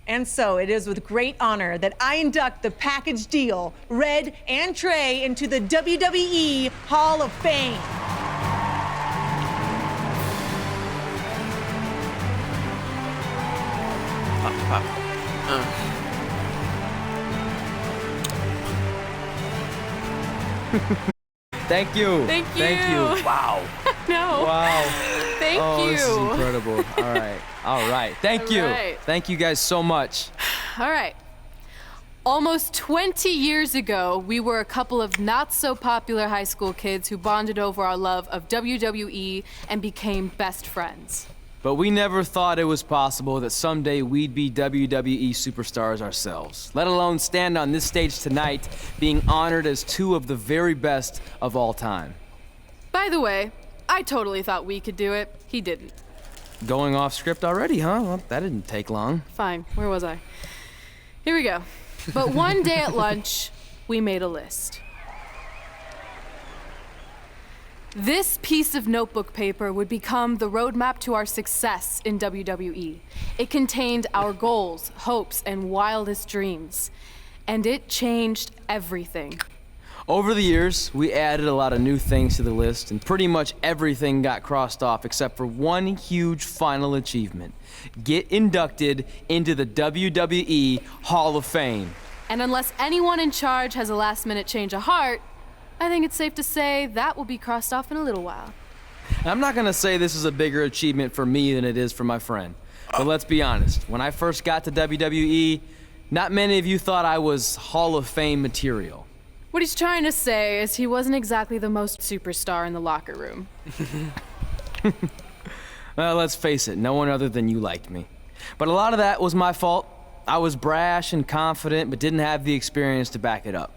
And so it is with great honor that I induct the package deal, Red and Trey, into the WWE Hall of Fame. Thank you. Thank you. Thank you. Wow. No. Wow. Thank Oh, you. this is incredible. All right. All right. Thank All you. right. Thank you guys so much. All right. Almost 20 years ago, we were a couple of not so popular high school kids who bonded over our love of WWE and became best friends. But we never thought it was possible that someday we'd be WWE superstars ourselves, let alone stand on this stage tonight being honored as two of the very best of all time. By the way, I totally thought we could do it. He didn't. Going off script already, huh? Well, that didn't take long. Fine, where was I? Here we go. But one day at lunch, we made a list. This piece of notebook paper would become the roadmap to our success in WWE. It contained our goals, hopes, and wildest dreams. And it changed everything. Over the years, we added a lot of new things to the list, and pretty much everything got crossed off except for one huge final achievement. Get inducted into the WWE Hall of Fame. And unless anyone in charge has a last-minute change of heart, I think it's safe to say that will be crossed off in a little while. I'm not gonna say this is a bigger achievement for me than it is for my friend. But let's be honest, when I first got to WWE, not many of you thought I was Hall of Fame material. What he's trying to say is he wasn't exactly the most superstar in the locker room. Well, let's face it, no one other than you liked me. But a lot of that was my fault. I was brash and confident, but didn't have the experience to back it up.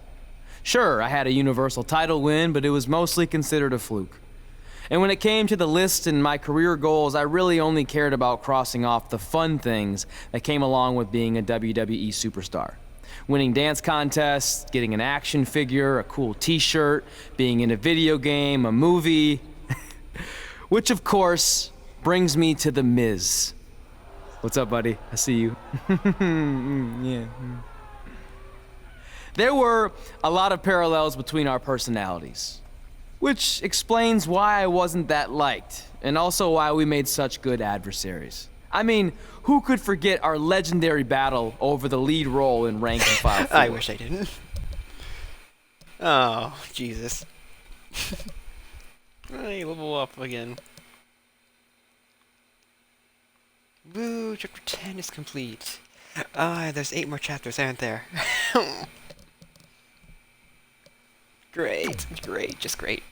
Sure, I had a Universal title win, but it was mostly considered a fluke. And when it came to the list and my career goals, I really only cared about crossing off the fun things that came along with being a WWE superstar. Winning dance contests, getting an action figure, a cool t-shirt, being in a video game, a movie. Which, of course, brings me to The Miz. What's up, buddy? I see you. Yeah. There were a lot of parallels between our personalities, which explains why I wasn't that liked, and also why we made such good adversaries. I mean, who could forget our legendary battle over the lead role in Rank and File 4? I wish I didn't. Oh, Jesus. Hey, level up again. Woo, chapter 10 is complete. There's 8 more chapters, aren't there? Great, great, just great.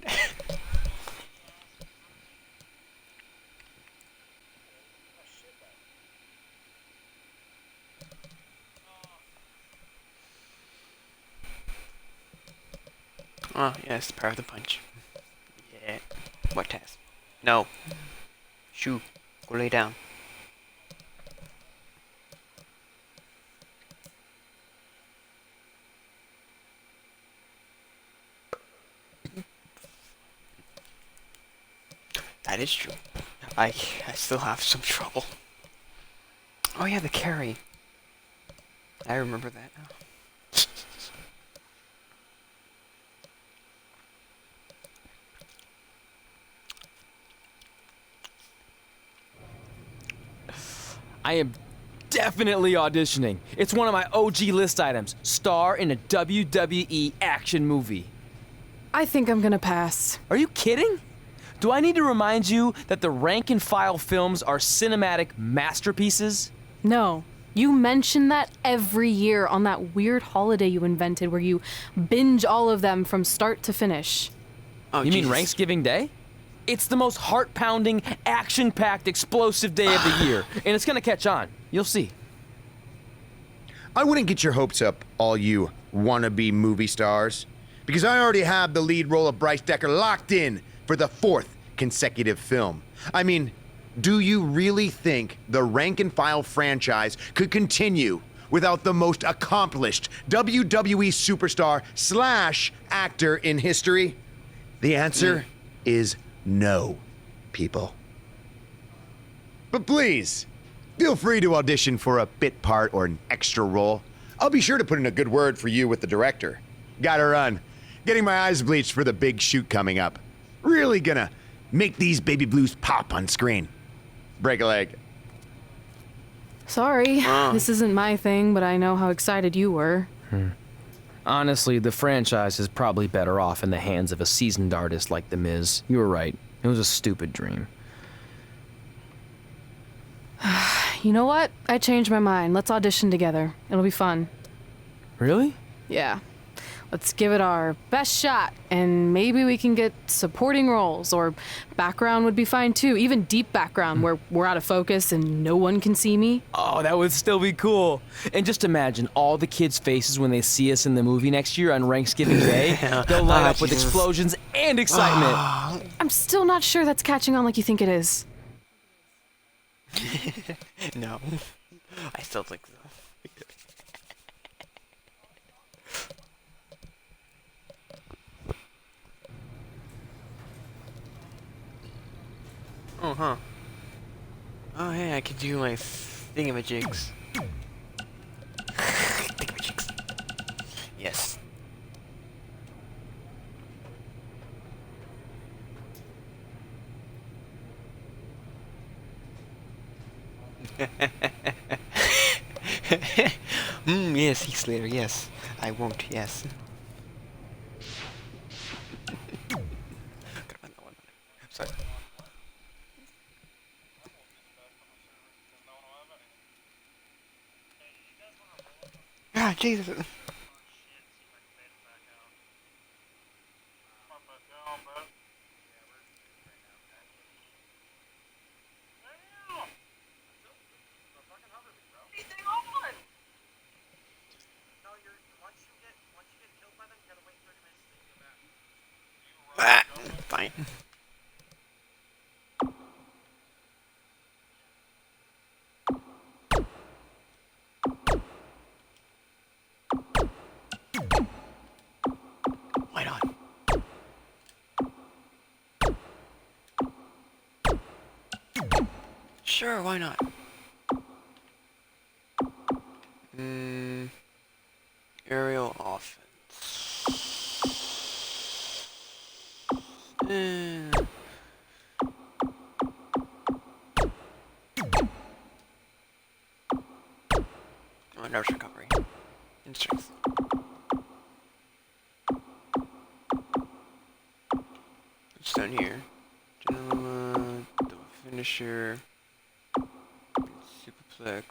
Oh, yes, the power of the punch. Yeah. What task? No. Shoo. Go lay down. That is true. I still have some trouble. Oh yeah, the carry. I remember that now. I am definitely auditioning. It's one of my OG list items. Star in a WWE action movie. I think I'm gonna pass. Are you kidding? Do I need to remind you that the Rank and File films are cinematic masterpieces? No. You mention that every year on that weird holiday you invented where you binge all of them from start to finish. Oh, you Jesus. mean Ranksgiving Day? It's the most heart-pounding, action-packed, explosive day of the year, and it's gonna catch on. You'll see. I wouldn't get your hopes up, all you wannabe movie stars, because I already have the lead role of Bryce Decker locked in for the 4th consecutive film. I mean, do you really think the rank and file franchise could continue without the most accomplished WWE superstar / actor in history? The answer is no, people. But please, feel free to audition for a bit part or an extra role. I'll be sure to put in a good word for you with the director. Gotta run. Getting my eyes bleached for the big shoot coming up. Really gonna make these baby blues pop on screen. Break a leg. Sorry, this isn't my thing, but I know how excited you were. Honestly, the franchise is probably better off in the hands of a seasoned artist like The Miz. You were right. It was a stupid dream. You know what? I changed my mind. Let's audition together. It'll be fun. Really? Yeah. Let's give it our best shot, and maybe we can get supporting roles, or background would be fine too. Even deep background where we're out of focus and no one can see me. Oh, that would still be cool. And just imagine all the kids' faces when they see us in the movie next year on Thanksgiving Day. They'll light up with explosions and excitement. I'm still not sure that's catching on like you think it is. No. I still think so. Oh, huh. Oh, hey, I could do my thingamajigs. Thingamajigs. Yes. Yes, Heath Slater, yes. I won't, yes. Sorry. Ah, Jesus. Ah, fine. Why not? Sure, why not? Aerial offense. Oh, nerves recovery. And strength. What's down here? General, the finisher. Superplex.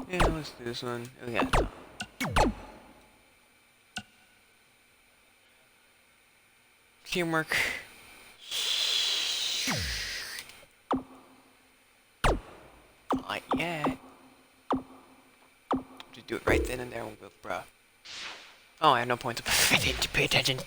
Yeah, let's do this one. Oh, yeah. Teamwork. Not yet. Just do it right then and there. We'll go, bruh. Oh, I have no points. I didn't pay attention.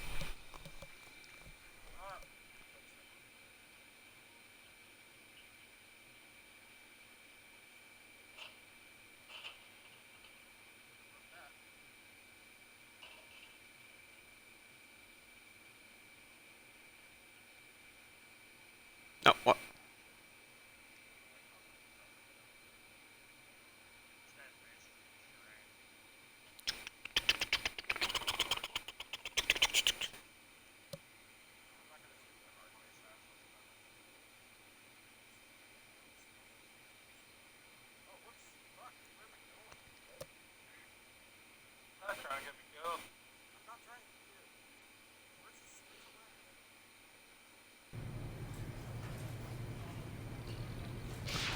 Oh, what?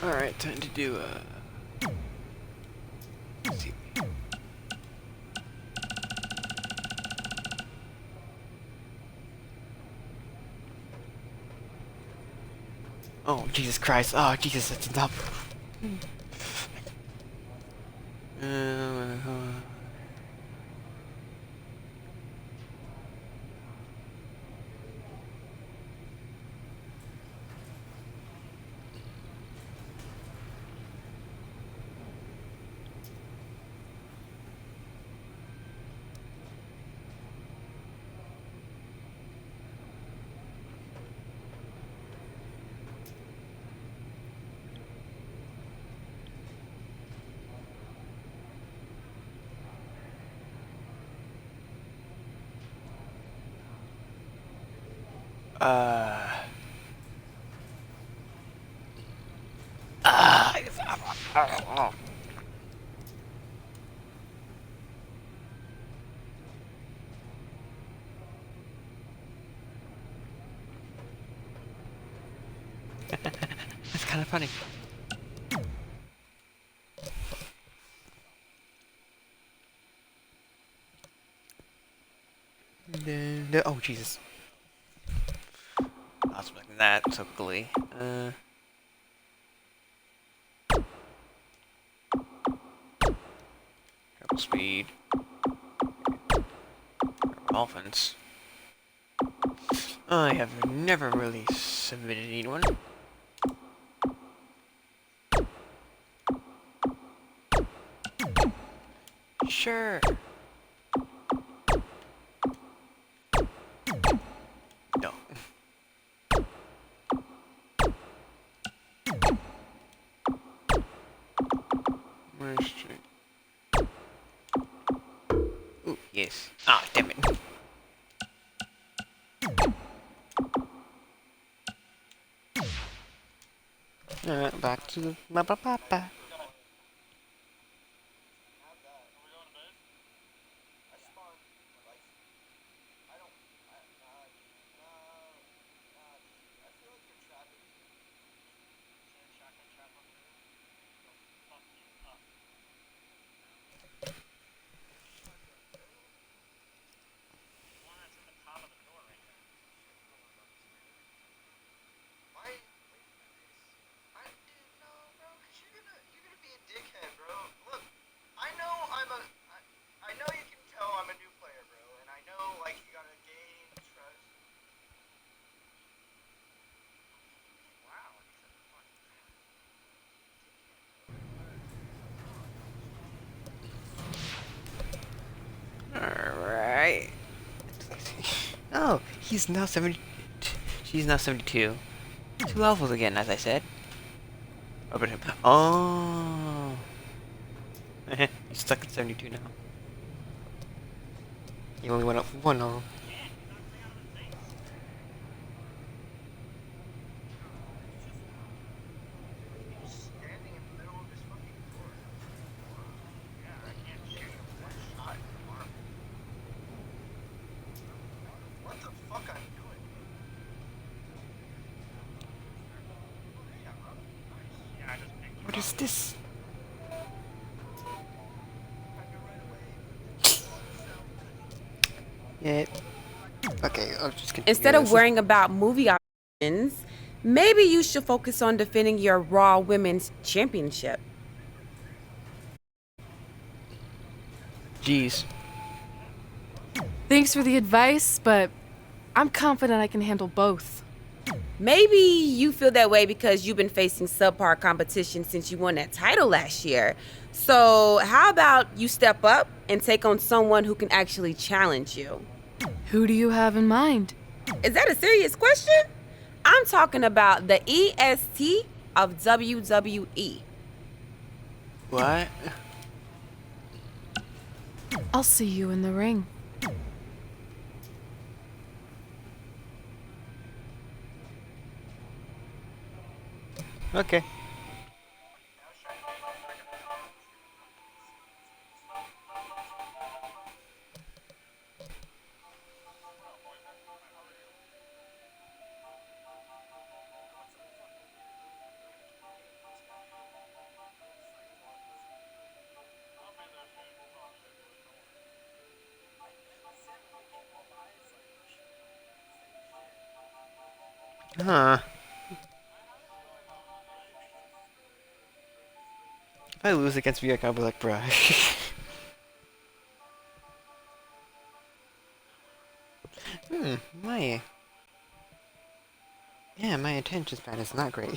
Alright, time to do let's see. Oh, Jesus Christ. Oh, Jesus, that's enough. That's kind of funny. Oh Jesus! I was expecting that so quickly. Triple speed. Dolphins. I have never really submitted anyone. Sure. No. Where's street? Ooh, yes. Ah, damn it. Alright, back to the ba-ba-ba-ba. Alright. Oh, he's now 70. She's now 72. 2 levels again, as I said. Over him. Oh. He's stuck at 72 now. He only went up 1 level. What is this? Yeah. Okay, I'll just continue. Instead of worrying about movie options, maybe you should focus on defending your Raw Women's Championship. Jeez. Thanks for the advice, but I'm confident I can handle both. Maybe you feel that way because you've been facing subpar competition since you won that title last year. So how about you step up and take on someone who can actually challenge you? Who do you have in mind? Is that a serious question? I'm talking about the EST of WWE. What? I'll see you in the ring. Okay. Huh. If I lose against Bianca, I'll be like, bruh. My attention span is not great.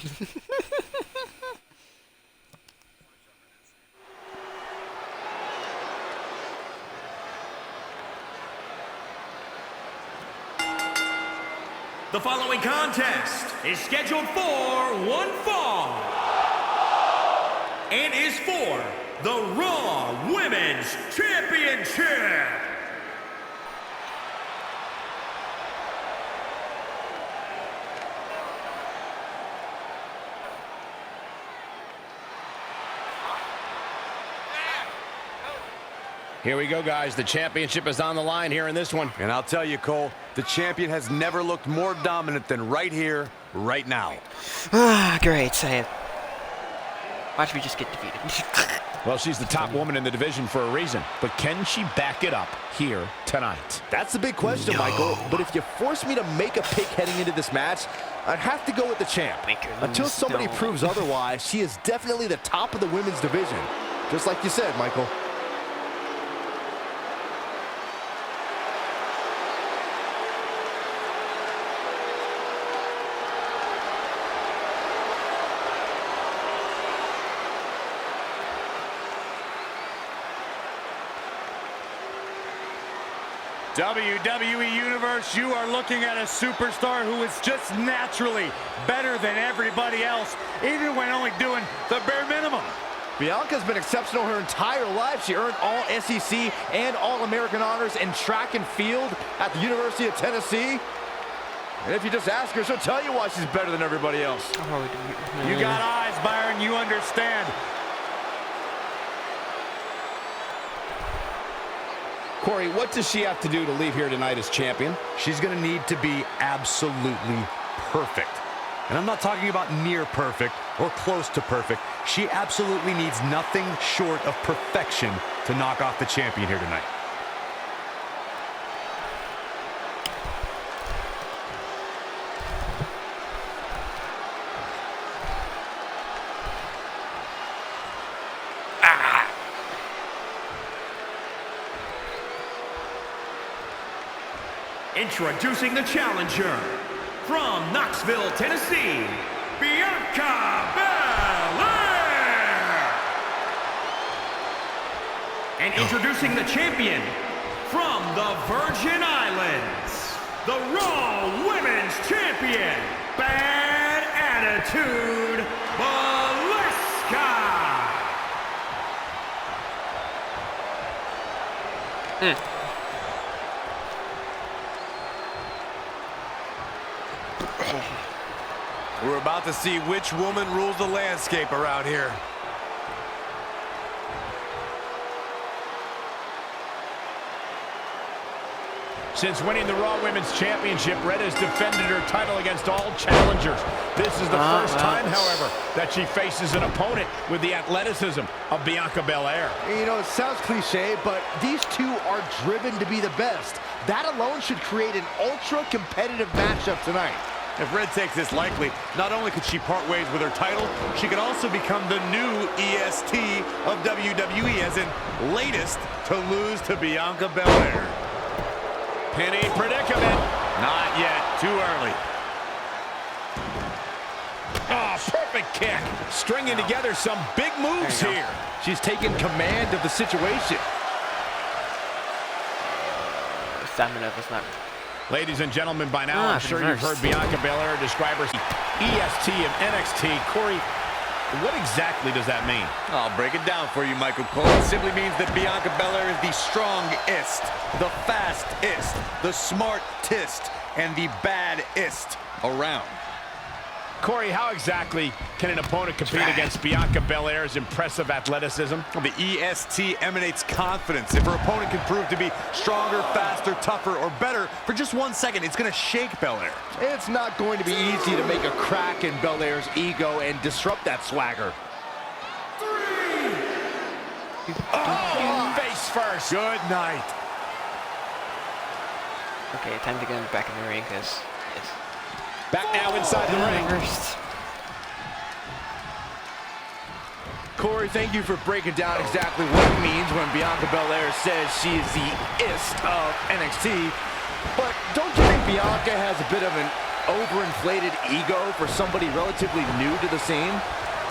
The following contest is scheduled for one fall and is for the Raw Women's Championship. Here we go, guys. The championship is on the line here in this one. And I'll tell you, Cole, the champion has never looked more dominant than right here, right now. Great, say it. Watch me just get defeated. Well, she's the top woman in the division for a reason, but can she back it up here tonight? That's the big question, Michael. But if you force me to make a pick heading into this match, I'd have to go with the champ. Until somebody proves otherwise, she is definitely the top of the women's division. Just like you said, Michael. WWE Universe, you are looking at a superstar who is just naturally better than everybody else, even when only doing the bare minimum. Bianca's been exceptional her entire life. She earned all SEC and All-American honors in track and field at the University of Tennessee. And if you just ask her, she'll tell you why she's better than everybody else. You got eyes, Byron. You understand. Corey, what does she have to do to leave here tonight as champion? She's going to need to be absolutely perfect. And I'm not talking about near perfect or close to perfect. She absolutely needs nothing short of perfection to knock off the champion here tonight. Introducing the challenger from Knoxville, Tennessee, Bianca Belair. And introducing the champion from the Virgin Islands, the Raw Women's Champion, Bad Attitude, Valeska. We're about to see which woman rules the landscape around here. Since winning the Raw Women's Championship, Red has defended her title against all challengers. This is the first time, however, that she faces an opponent with the athleticism of Bianca Belair. You know, it sounds cliche, but these two are driven to be the best. That alone should create an ultra-competitive matchup tonight. If Red takes this lightly, not only could she part ways with her title, she could also become the new EST of WWE, as in latest to lose to Bianca Belair. Penny predicament. Not yet. Too early. Oh, perfect kick. Stringing together some big moves here. She's taking command of the situation. Stamina was not. Ladies and gentlemen, by now, I'm sure you've heard Bianca Belair describe her EST of NXT. Corey, what exactly does that mean? I'll break it down for you, Michael Cole. It simply means that Bianca Belair is the strongest, the fastest, the smartest, and the baddest around. Corey, how exactly can an opponent compete against Bianca Belair's impressive athleticism? The EST emanates confidence. If her opponent can prove to be stronger, faster, tougher, or better for just 1 second, it's going to shake Belair. It's not going to be easy to make a crack in Belair's ego and disrupt that swagger. Oh, face first. Good night. Okay, time to get back in the ring, because Back now inside the ring. Corey, thank you for breaking down exactly what it means when Bianca Belair says she is the ist of NXT. But don't you think Bianca has a bit of an overinflated ego for somebody relatively new to the scene?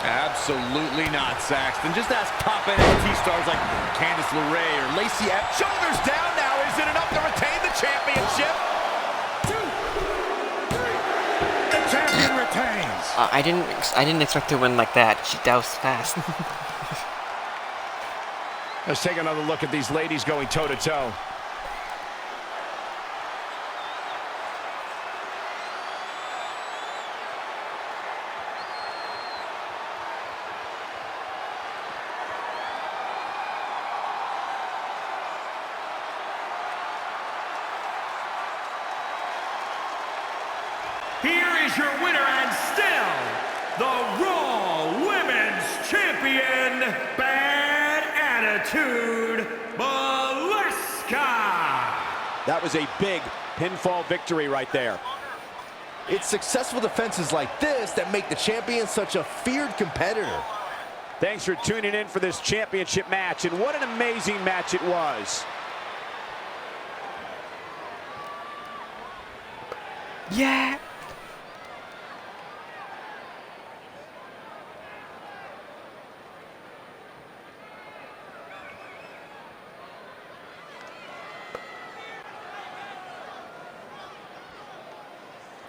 Absolutely not, Saxton. Just ask top NXT stars like Candice LeRae or Lacey Evans. Shoulders down now. Is it enough to retain the championship? 2, 3. The champion retains. I didn't expect to win like that. That was fast. Let's take another look at these ladies going toe-to-toe. Here is your winner and still the Raw Women's Champion, Bad Attitude, Valeska. That was a big pinfall victory right there. It's successful defenses like this that make the champion such a feared competitor. Thanks for tuning in for this championship match, and what an amazing match it was. Yeah.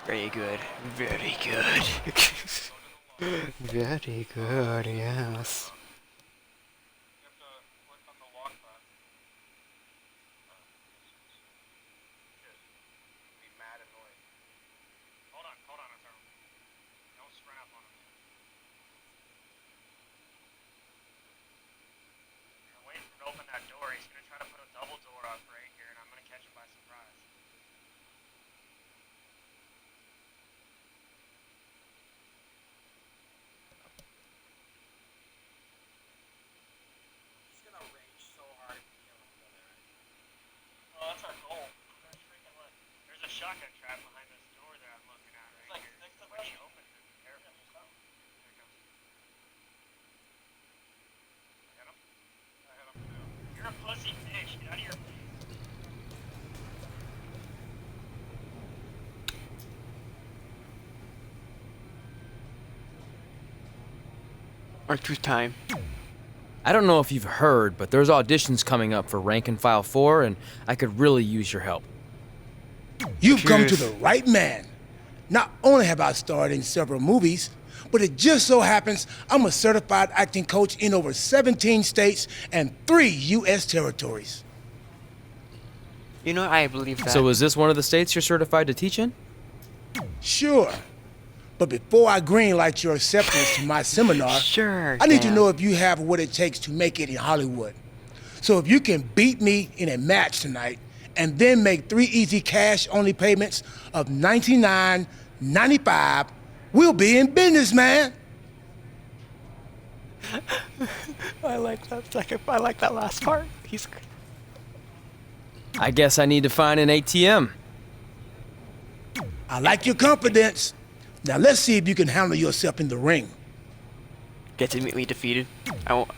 Very good. Very good. Very good, yes. Open that door. He's gonna try to put a double door up right here, and I'm gonna catch him by surprise. He's gonna rage so hard to kill him, right? Oh, that's our goal. There's freaking look. There's a shotgun trap behind this door that I'm looking at right here. It's like when he opens it. Be careful. There it comes. I hit him. You're a pussy fish. Get out of your face. R2's time. I don't know if you've heard, but there's auditions coming up for Rank and File 4, and I could really use your help. You've come to the right man. Not only have I starred in several movies, but it just so happens I'm a certified acting coach in over 17 states and 3 U.S. territories. You know, I believe that. So is this one of the states you're certified to teach in? Sure. But before I greenlight your acceptance to my seminar, I need to know if you have what it takes to make it in Hollywood. So if you can beat me in a match tonight and then make 3 easy cash-only payments of $99.95, we'll be in business, man. I like that second. I like that last part. He's. I guess I need to find an ATM. I like your confidence. Now let's see if you can handle yourself in the ring. Get to meet me defeated. I will.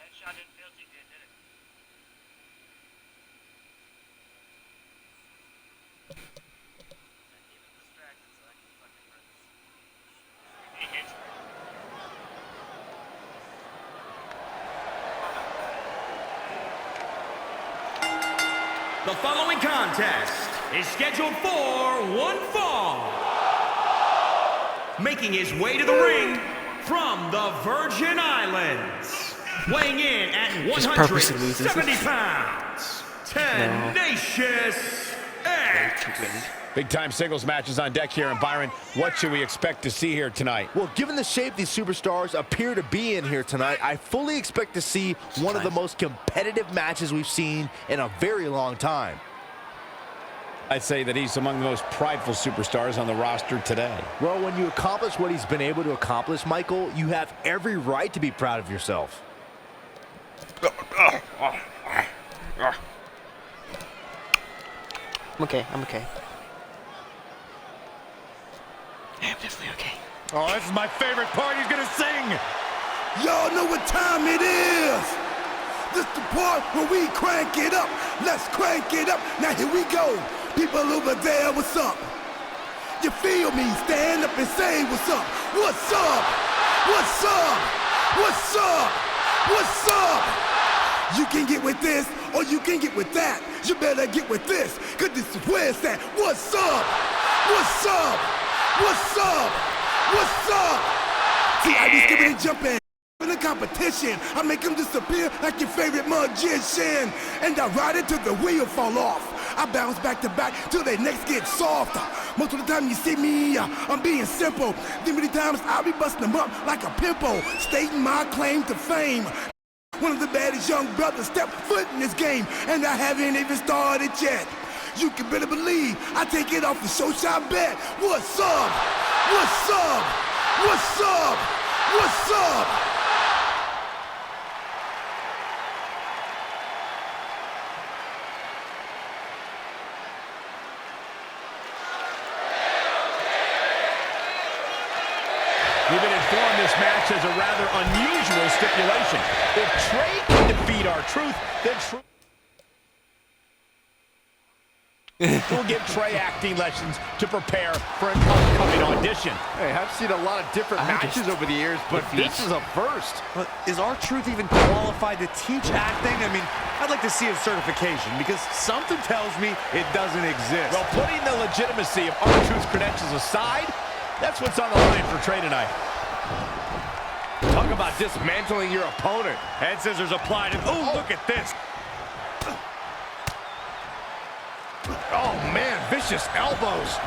Headshot didn't feel too good, did it? Even distracted so I can fucking run this. He hits me. The following contest is scheduled for one fall. Making his way to the ring from the Virgin Islands, weighing in at 170 pounds, Tenacious X. Big-time singles matches on deck here. And Byron, what should we expect to see here tonight? Well, given the shape these superstars appear to be in here tonight, I fully expect to see one of the most competitive matches we've seen in a very long time. I'd say that he's among the most prideful superstars on the roster today. Well, when you accomplish what he's been able to accomplish, Michael, you have every right to be proud of yourself. I'm okay. I'm okay. I'm definitely okay. Oh, this is my favorite part. He's gonna sing. Y'all know what time it is. This the part where we crank it up. Let's crank it up. Now here we go. People over there, what's up? You feel me? Stand up and say what's up. What's up? What's up? What's up? What's up? You can get with this or you can get with that. You better get with this, cause this is where it's at. What's up? What's up? What's up? What's up? See, I be skipping and jumping. In the competition, I make them disappear like your favorite magician. And I ride it till the wheel fall off. I bounce back to back till their necks get soft. Most of the time you see me, I'm being simple. Then many times I'll be busting them up like a pimple, stating my claim to fame. One of the baddest young brothers step foot in this game, and I haven't even started yet. You can better believe I take it off the show shop bet. What's up? What's up? What's up? What's up? We've been informed this match has a rather unusual stipulation. If Trey can defeat R-Truth, then we'll give Trey acting lessons to prepare for an upcoming audition. Hey, I've seen a lot of different matches over the years, but this is a first. But is R-Truth even qualified to teach acting? I mean, I'd like to see his certification because something tells me it doesn't exist. Well, putting the legitimacy of R-Truth's credentials aside, that's what's on the line for Trey tonight. Talk about dismantling your opponent. Head scissors applied, and oh, look at this. Oh, man, vicious elbows.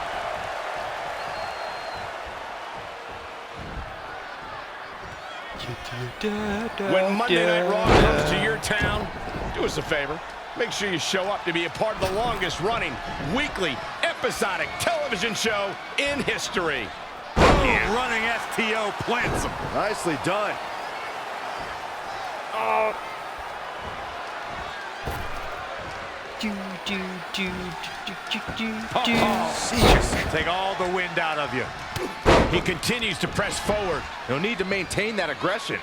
When Monday Night Raw comes to your town, do us a favor. Make sure you show up to be a part of the longest-running weekly episodic television show in history. Running STO plants him. Nicely done. Take all the wind out of you. He continues to press forward. He'll need to maintain that aggression.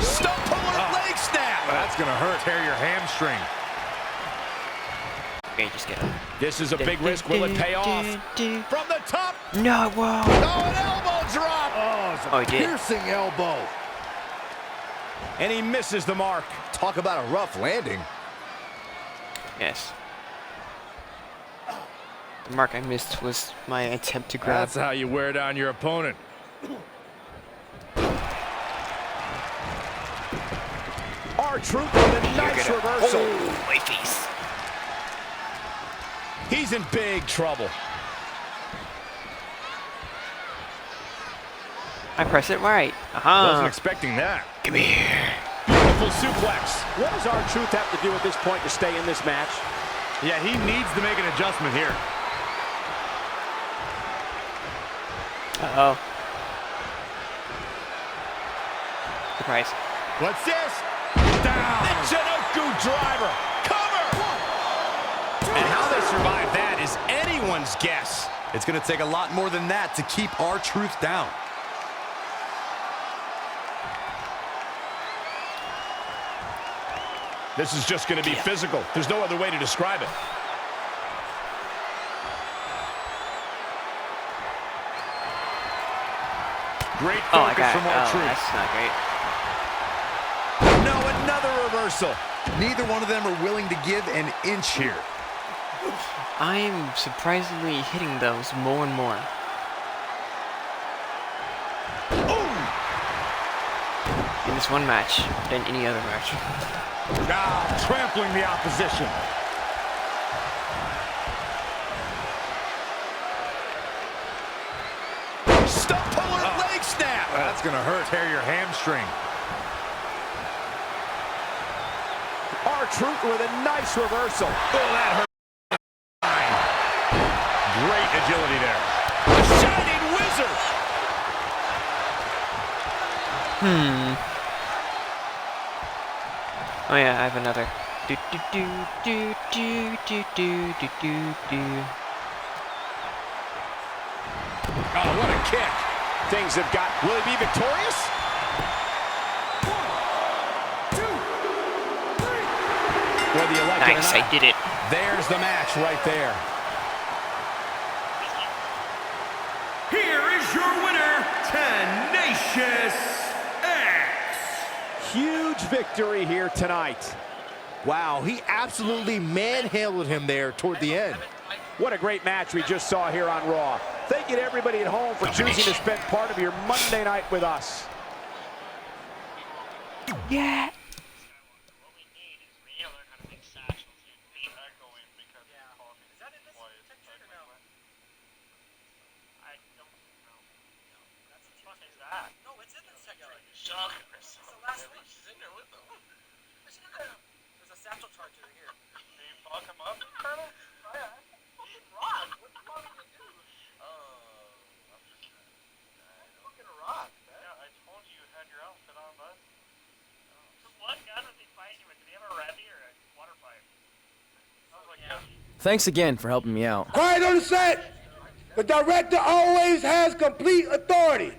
Stop pulling leg snap. That's gonna hurt. Tear your hamstring. Okay, just get up. This is a big risk. Will it pay off? From the top. No, whoa. Oh, an elbow drop. Oh, it's a piercing elbow. And he misses the mark. Talk about a rough landing. Yes. The mark I missed was my attempt to grab. That's how you wear down your opponent. R-Truth with a nice reversal. Oh, my face. He's in big trouble. I press it right. Wasn't expecting that. Give me here. Beautiful suplex. What does R-Truth have to do at this point to stay in this match? Yeah, he needs to make an adjustment here. Uh-oh. Surprise. What's this? Down. The Chinoku driver. Cover. And how they survive that is anyone's guess. It's going to take a lot more than that to keep R-Truth down. This is just going to be physical. There's no other way to describe it. Great focus from R-Truth. That's not great. No, another reversal. Neither one of them are willing to give an inch here. I'm surprisingly hitting those more and more. in this one match than any other match. Now trampling the opposition. Stump puller leg snap. That's gonna hurt. Tear your hamstring. R-Truth with a nice reversal. Oh, that hurt. Great agility there. A shining wizard. Oh yeah, I have another. Do do do do do do do do do do. Oh, what a kick. Things have got. Will he be victorious? 1, 2, 3. Whether you like it or Nice, not, I did it. There's the match right there. Here is your winner, Tenacious X. Huge victory here tonight. Wow, he absolutely manhandled him there toward the end. What a great match we just saw here on Raw. Thank you to everybody at home for choosing to spend part of your Monday night with us. Yeah. Shockers. It's the last one. She's in there with them. There's a satchel charger here. Can you fuck him up, Colonel? Oh, yeah. Rock. What the fuck did you do? I'm just fucking rock, man. Yeah, I told you you had your outfit on, bud. So what gun was he fighting with? Did he have a revy or a water pipe? Sounds like Thanks again for helping me out. Quiet on the set. The director always has complete authority.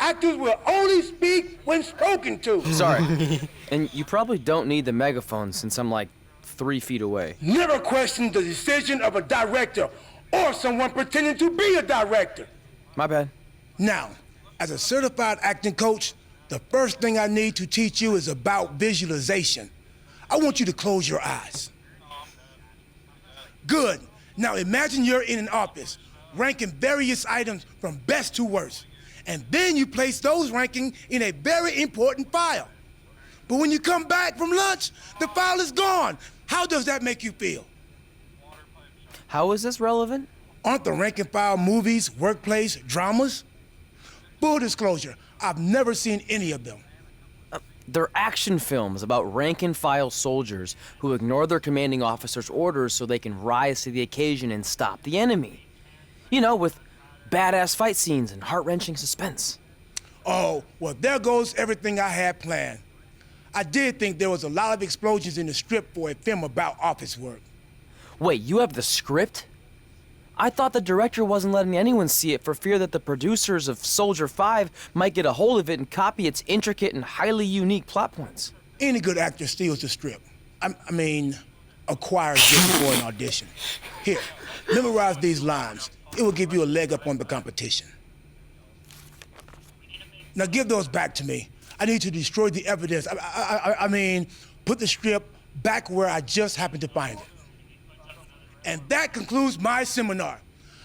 Actors will only speak when spoken to. Sorry. And you probably don't need the megaphone since I'm like 3 feet away. Never question the decision of a director or someone pretending to be a director. My bad. Now, as a certified acting coach, the first thing I need to teach you is about visualization. I want you to close your eyes. Good. Now imagine you're in an office, ranking various items from best to worst. And then you place those rankings in a very important file. But when you come back from lunch, the file is gone. How does that make you feel? How is this relevant? Aren't the rank and file movies, workplace, dramas? Full disclosure, I've never seen any of them. They're action films about rank-and-file soldiers who ignore their commanding officer's orders so they can rise to the occasion and stop the enemy. You know, with badass fight scenes and heart-wrenching suspense. Oh, well, there goes everything I had planned. I did think there was a lot of explosions in the script for a film about office work. Wait, you have the script? I thought the director wasn't letting anyone see it for fear that the producers of Soldier 5 might get a hold of it and copy its intricate and highly unique plot points. Any good actor steals the script. I mean, acquires it before an audition. Here, memorize these lines. It will give you a leg up on the competition. Now give those back to me. I need to destroy the evidence. I mean, put the script back where I just happened to find it. And that concludes my seminar.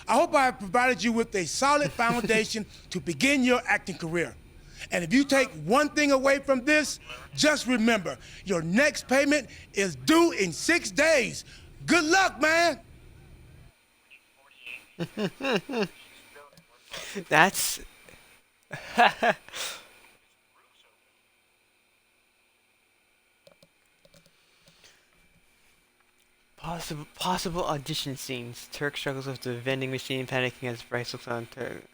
I hope I have provided you with a solid foundation to begin your acting career. And if you take one thing away from this, just remember, your next payment is due in 6 days. Good luck, man. That's possible audition scenes. Turk struggles with the vending machine, panicking as Bryce looks on Turk.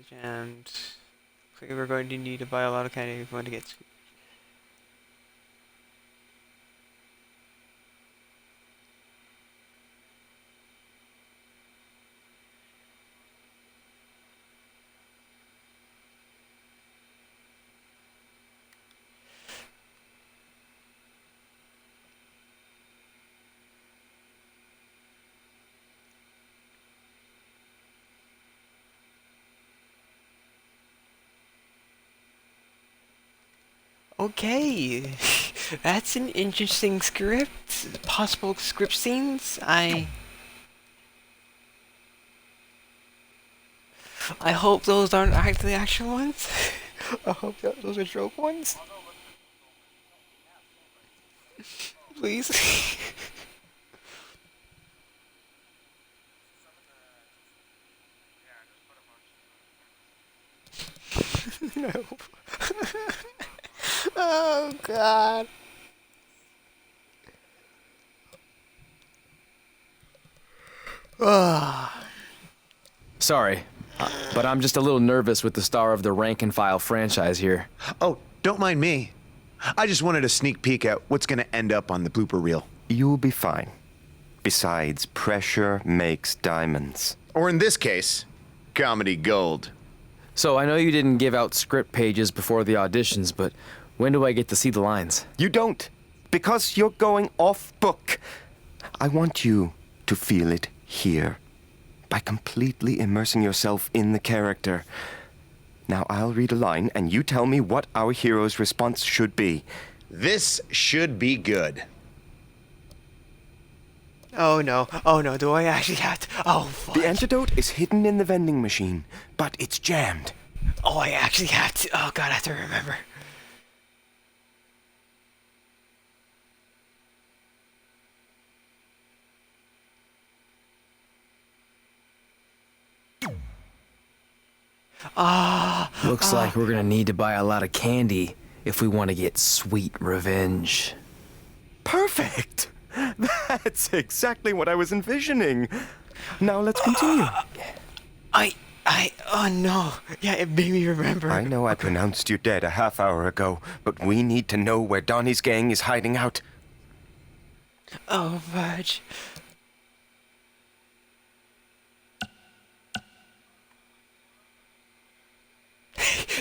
Jammed. Looks like we're going to need to buy a lot of candy if we want to get. Okay, that's an interesting script. Possible script scenes. I hope those aren't actually the actual ones. I hope those are joke ones. Please. No. Oh God. Sorry, but I'm just a little nervous with the star of the rank and file franchise here. Oh, don't mind me. I just wanted a sneak peek at what's going to end up on the blooper reel. You'll be fine. Besides, pressure makes diamonds. Or in this case, comedy gold. So I know you didn't give out script pages before the auditions, but when do I get to see the lines? You don't, because you're going off book. I want you to feel it here, by completely immersing yourself in the character. Now I'll read a line, and you tell me what our hero's response should be. This should be good. Oh no, do I actually have to? Oh, fuck. The antidote is hidden in the vending machine, but it's jammed. Oh, I actually have to. Oh God, I have to remember. Looks like we're gonna need to buy a lot of candy if we want to get sweet revenge. Perfect! That's exactly what I was envisioning. Now let's continue. Oh no. Yeah, it made me remember. I know I pronounced you dead a half hour ago, but we need to know where Donnie's gang is hiding out. Oh, fudge.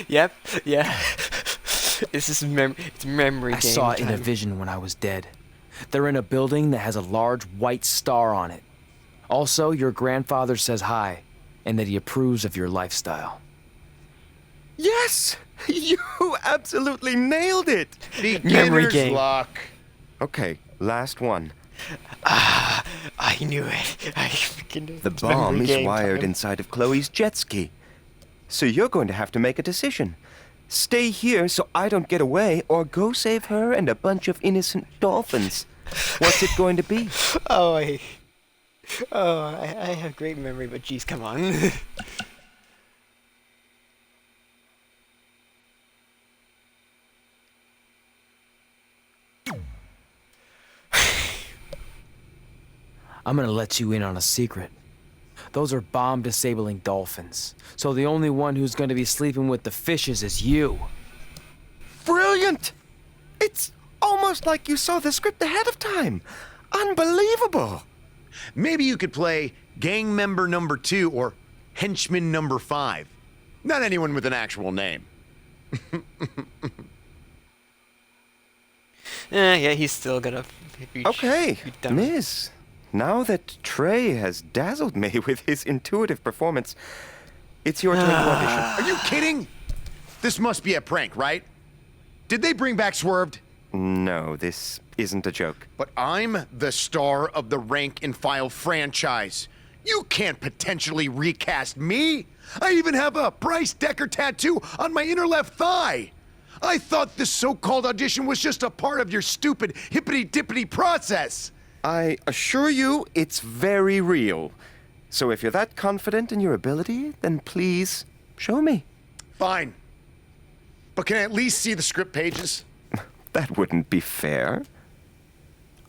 Yep, yeah. This is it's memory game. I saw it in a time. vision when I was dead. They're in a building that has a large white star on it. Also, your grandfather says hi, and that he approves of your lifestyle. Yes! You absolutely nailed it! Memory game. Lock. Okay, last one. I knew it. I freaking knew it. The It's bomb memory is game wired time. inside of Chloe's jet ski. So you're going to have to make a decision. Stay here so I don't get away, or go save her and a bunch of innocent dolphins. What's it going to be? I have great memory, but geez, come on. I'm gonna let you in on a secret. Those are bomb-disabling dolphins. So the only one who's gonna be sleeping with the fishes is you. Brilliant! It's almost like you saw the script ahead of time. Unbelievable! Maybe you could play gang member number 2 or henchman number 5. Not anyone with an actual name. Yeah, he's still gonna be Okay, done. Miss. Now that Trey has dazzled me with his intuitive performance, it's your turn to audition. Are you kidding? This must be a prank, right? Did they bring back Swerved? No, this isn't a joke. But I'm the star of the rank and file franchise. You can't potentially recast me. I even have a Bryce Decker tattoo on my inner left thigh. I thought this so-called audition was just a part of your stupid hippity-dippity process. I assure you it's very real. So if you're that confident in your ability, then please show me. Fine. But can I at least see the script pages? That wouldn't be fair.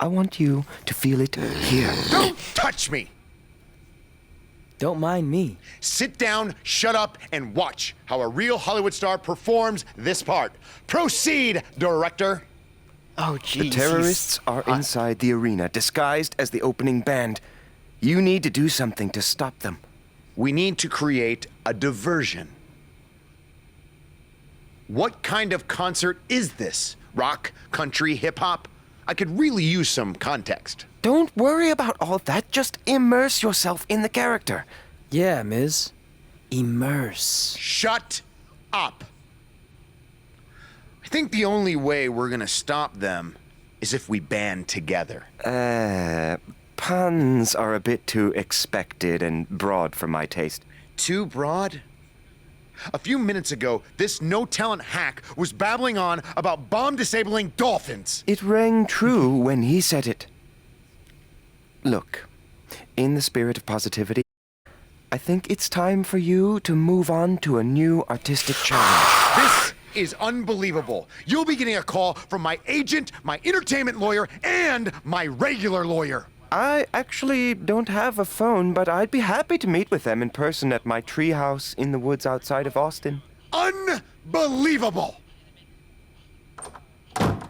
I want you to feel it here. Don't touch me! Don't mind me. Sit down, shut up, and watch how a real Hollywood star performs this part. Proceed, director. Oh, The jeez. terrorists are inside the arena, disguised as the opening band. You need to do something to stop them. We need to create a diversion. What kind of concert is this? Rock, country, hip-hop? I could really use some context. Don't worry about all that. Just immerse yourself in the character. Yeah, Ms. Immerse. Shut up. I think the only way we're gonna stop them is if we band together. Puns are a bit too expected and broad for my taste. Too broad? A few minutes ago, this no-talent hack was babbling on about bomb-disabling dolphins. It rang true when he said it. Look, in the spirit of positivity, I think it's time for you to move on to a new artistic challenge. This is unbelievable. You'll be getting a call from my agent, my entertainment lawyer, and my regular lawyer. I actually don't have a phone, but I'd be happy to meet with them in person at my treehouse in the woods outside of Austin. Unbelievable!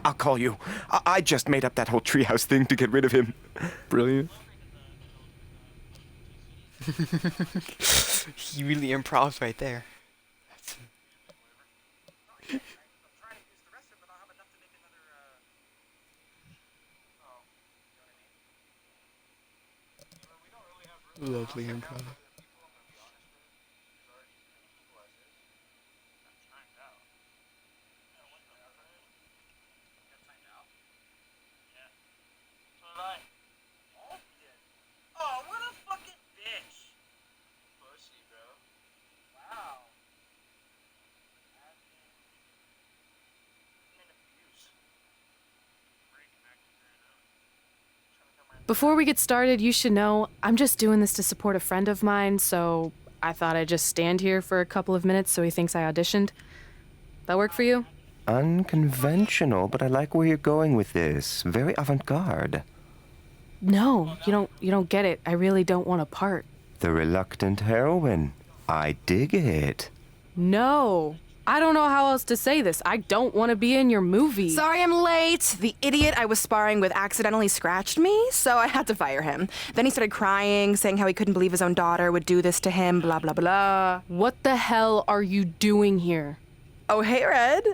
I'll call you. I just made up that whole treehouse thing to get rid of him. Brilliant. He really improvs right there. Lovely improv. Oh, what a fucking bitch! Pussy, bro. Wow. Before we get started, you should know I'm just doing this to support a friend of mine, so I thought I'd just stand here for a couple of minutes so he thinks I auditioned. That work for you? Unconventional, but I like where you're going with this. Very avant-garde. No, you don't get it. I really don't want a part. The reluctant heroine. I dig it. No. I don't know how else to say this. I don't want to be in your movie. Sorry I'm late. The idiot I was sparring with accidentally scratched me, so I had to fire him. Then he started crying, saying how he couldn't believe his own daughter would do this to him, blah, blah, blah. What the hell are you doing here? Oh, hey, Red.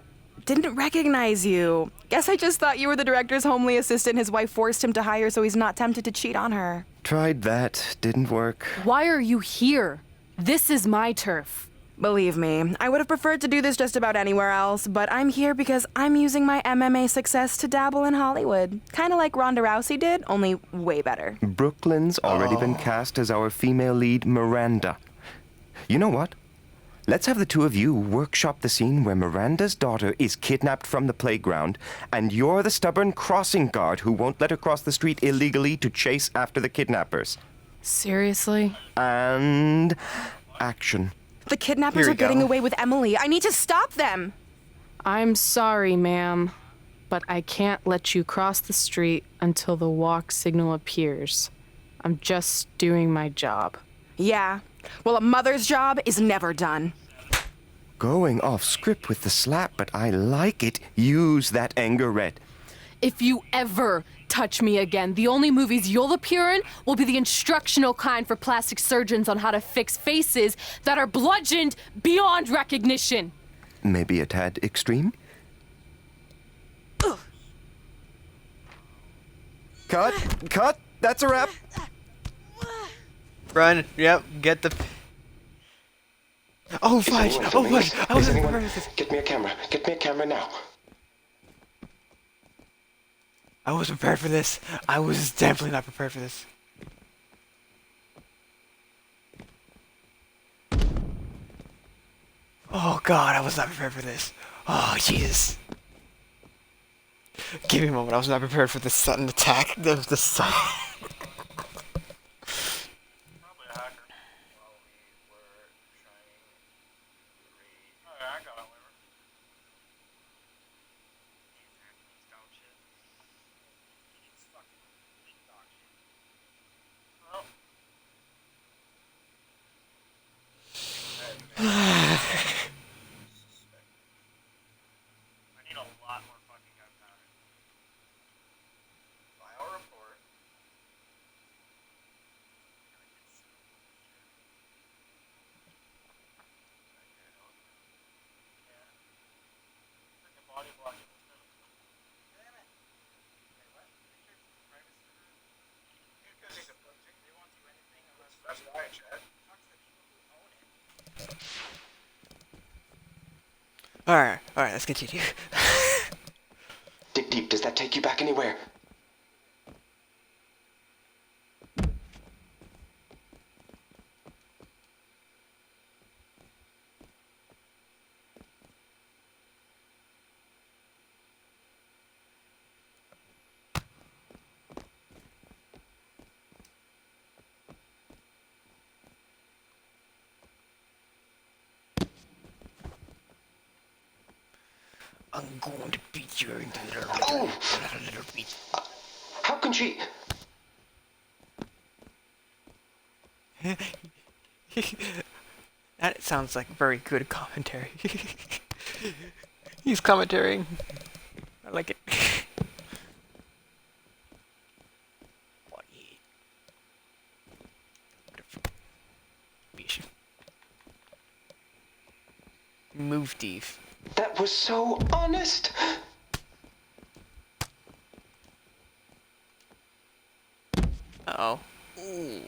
Didn't recognize you. Guess I just thought you were the director's homely assistant his wife forced him to hire so he's not tempted to cheat on her. Tried that. Didn't work. Why are you here? This is my turf. Believe me, I would have preferred to do this just about anywhere else, but I'm here because I'm using my MMA success to dabble in Hollywood. Kind of like Ronda Rousey did, only way better. Brooklyn's already been cast as our female lead, Miranda. You know what? Let's have the two of you workshop the scene where Miranda's daughter is kidnapped from the playground, and you're the stubborn crossing guard who won't let her cross the street illegally to chase after the kidnappers. Seriously? And action. The kidnappers are getting away with Emily. I need to stop them. I'm sorry, ma'am, but I can't let you cross the street until the walk signal appears. I'm just doing my job. Yeah. Well, a mother's job is never done. Going off script with the slap, but I like it. Use that anger, Red. If you ever touch me again, the only movies you'll appear in will be the instructional kind for plastic surgeons on how to fix faces that are bludgeoned beyond recognition. Maybe a tad extreme? Ugh. Cut! That's a wrap! Run, yep, get the... Oh, fudge! Oh, fudge! I wasn't prepared for this. Get me a camera. Get me a camera now. I wasn't prepared for this. I was definitely not prepared for this. Oh god, I was not prepared for this. Oh, Jesus. Give me a moment, I was not prepared for the sudden attack. The sun. Alright, let's continue. Dig deep. Does that take you back anywhere? I'm going to beat you into a little bit. How can she? That sounds like very good commentary. He's commentating. I like it. Move, thief. That was so honest. Uh-oh. Ooh.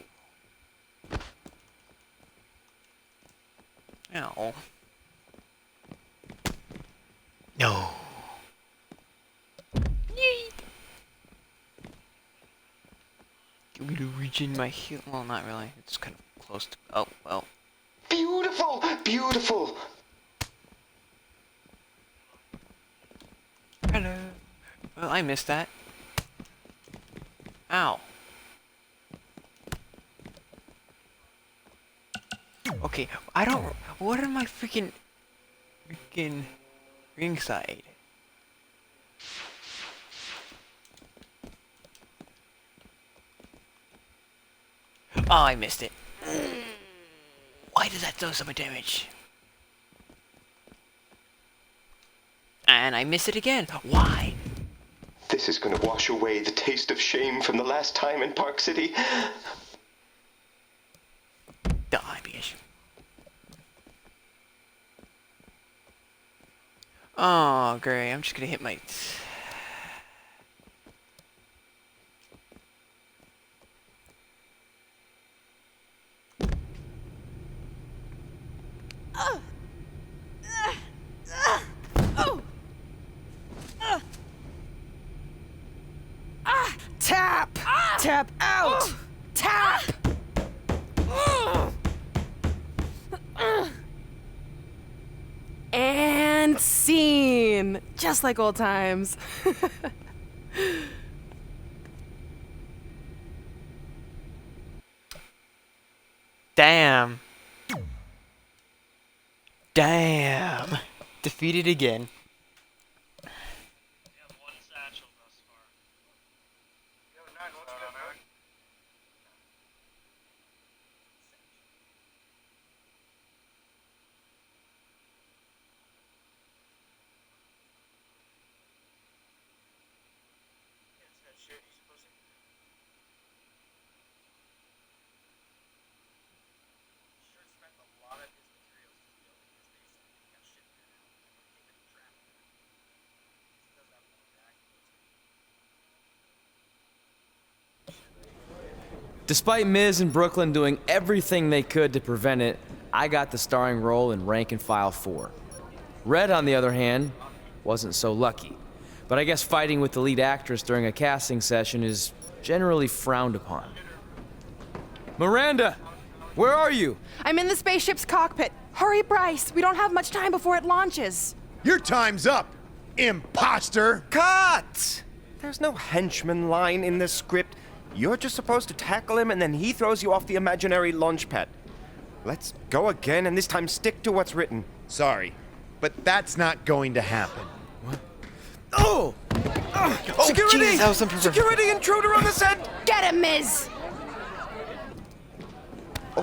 Ow. No. Yeet. Give me to reach in my heel. Well, not really. It's kind of close to. Oh, well. Beautiful, beautiful. Hello. Well, I missed that. Ow. Okay, I don't. What am I freaking ringside? Oh, I missed it. Why does that do so much damage? And I missed it again. Why? This is gonna wash away the taste of shame from the last time in Park City. Die, bitch. Oh, great. I'm just gonna hit my... Tap! Tap out! Tap! And scene! Just like old times. Damn. Damn. Defeated again. Despite Miz and Brooklyn doing everything they could to prevent it, I got the starring role in Rank and File 4. Red, on the other hand, wasn't so lucky. But I guess fighting with the lead actress during a casting session is generally frowned upon. Miranda! Where are you? I'm in the spaceship's cockpit. Hurry, Bryce. We don't have much time before it launches. Your time's up, imposter! Cut! There's no henchman line in this script. You're just supposed to tackle him and then he throws you off the imaginary launch pad. Let's go again and this time stick to what's written. Sorry, but that's not going to happen. Oh! Security! Jesus, that was impressive. Security intruder on the set! Get him, Miz! The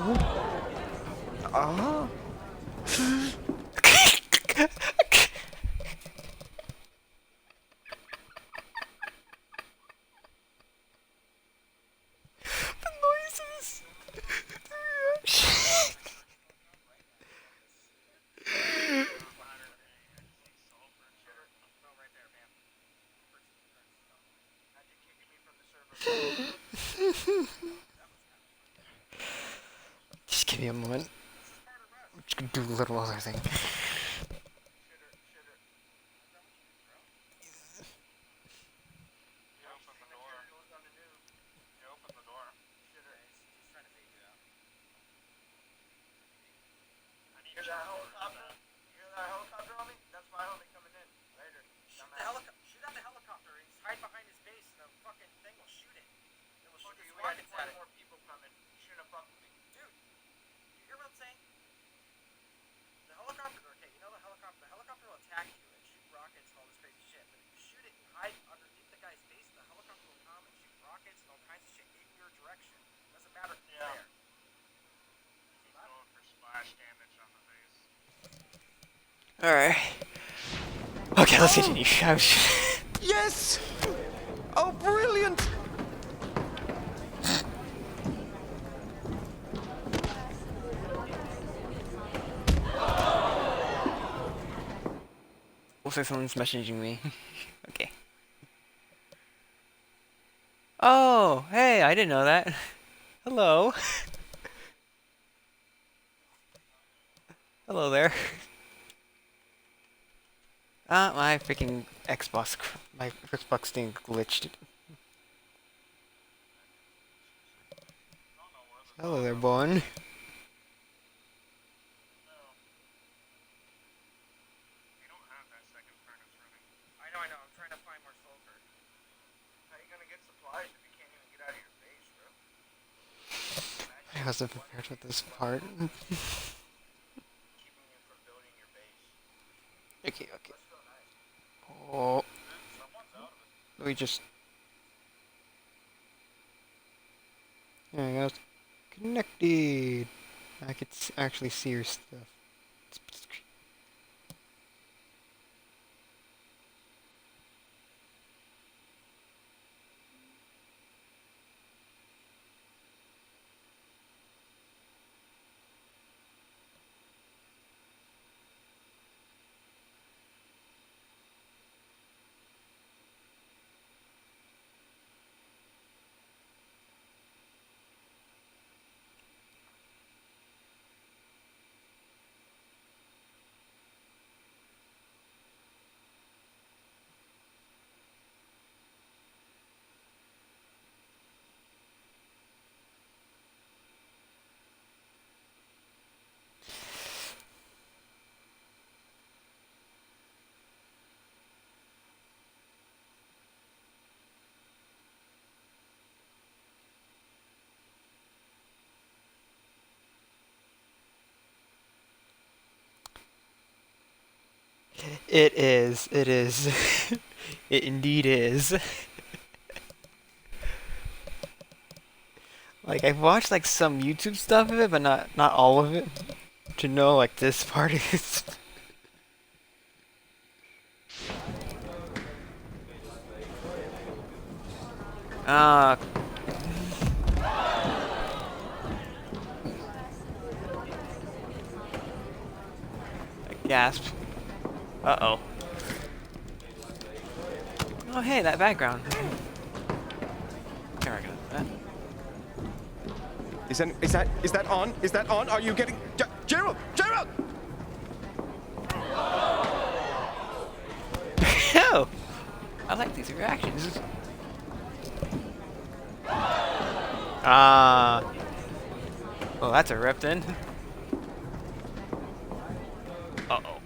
noises. Just give me a moment. I'm just gonna do a little other thing. The helicopter will attack you and shoot rockets Alright. Okay, let's continue. Yes! Oh, brilliant! Looks like someone's messaging me. Okay. Oh, hey, I didn't know that. Hello. Hello there. My freaking my Xbox thing glitched. Hello there, Bon. I know, I'm trying to find more sulfur. How are you gonna get supplies if you can't even get out of your base, bro? I wasn't prepared with this part. Keeping you from building your base. Okay. Oh. We just... There it goes. Connected. I could actually see your stuff. It is. It indeed is. Like, I've watched like some YouTube stuff of it, but not all of it. To know like this part is... Gasp. Uh-oh. Oh, hey, that background. There we go. Is that on? Is that on? Are you getting... Gerald! Gerald! Oh! I like these reactions. Well, that's a rip then. Uh-oh.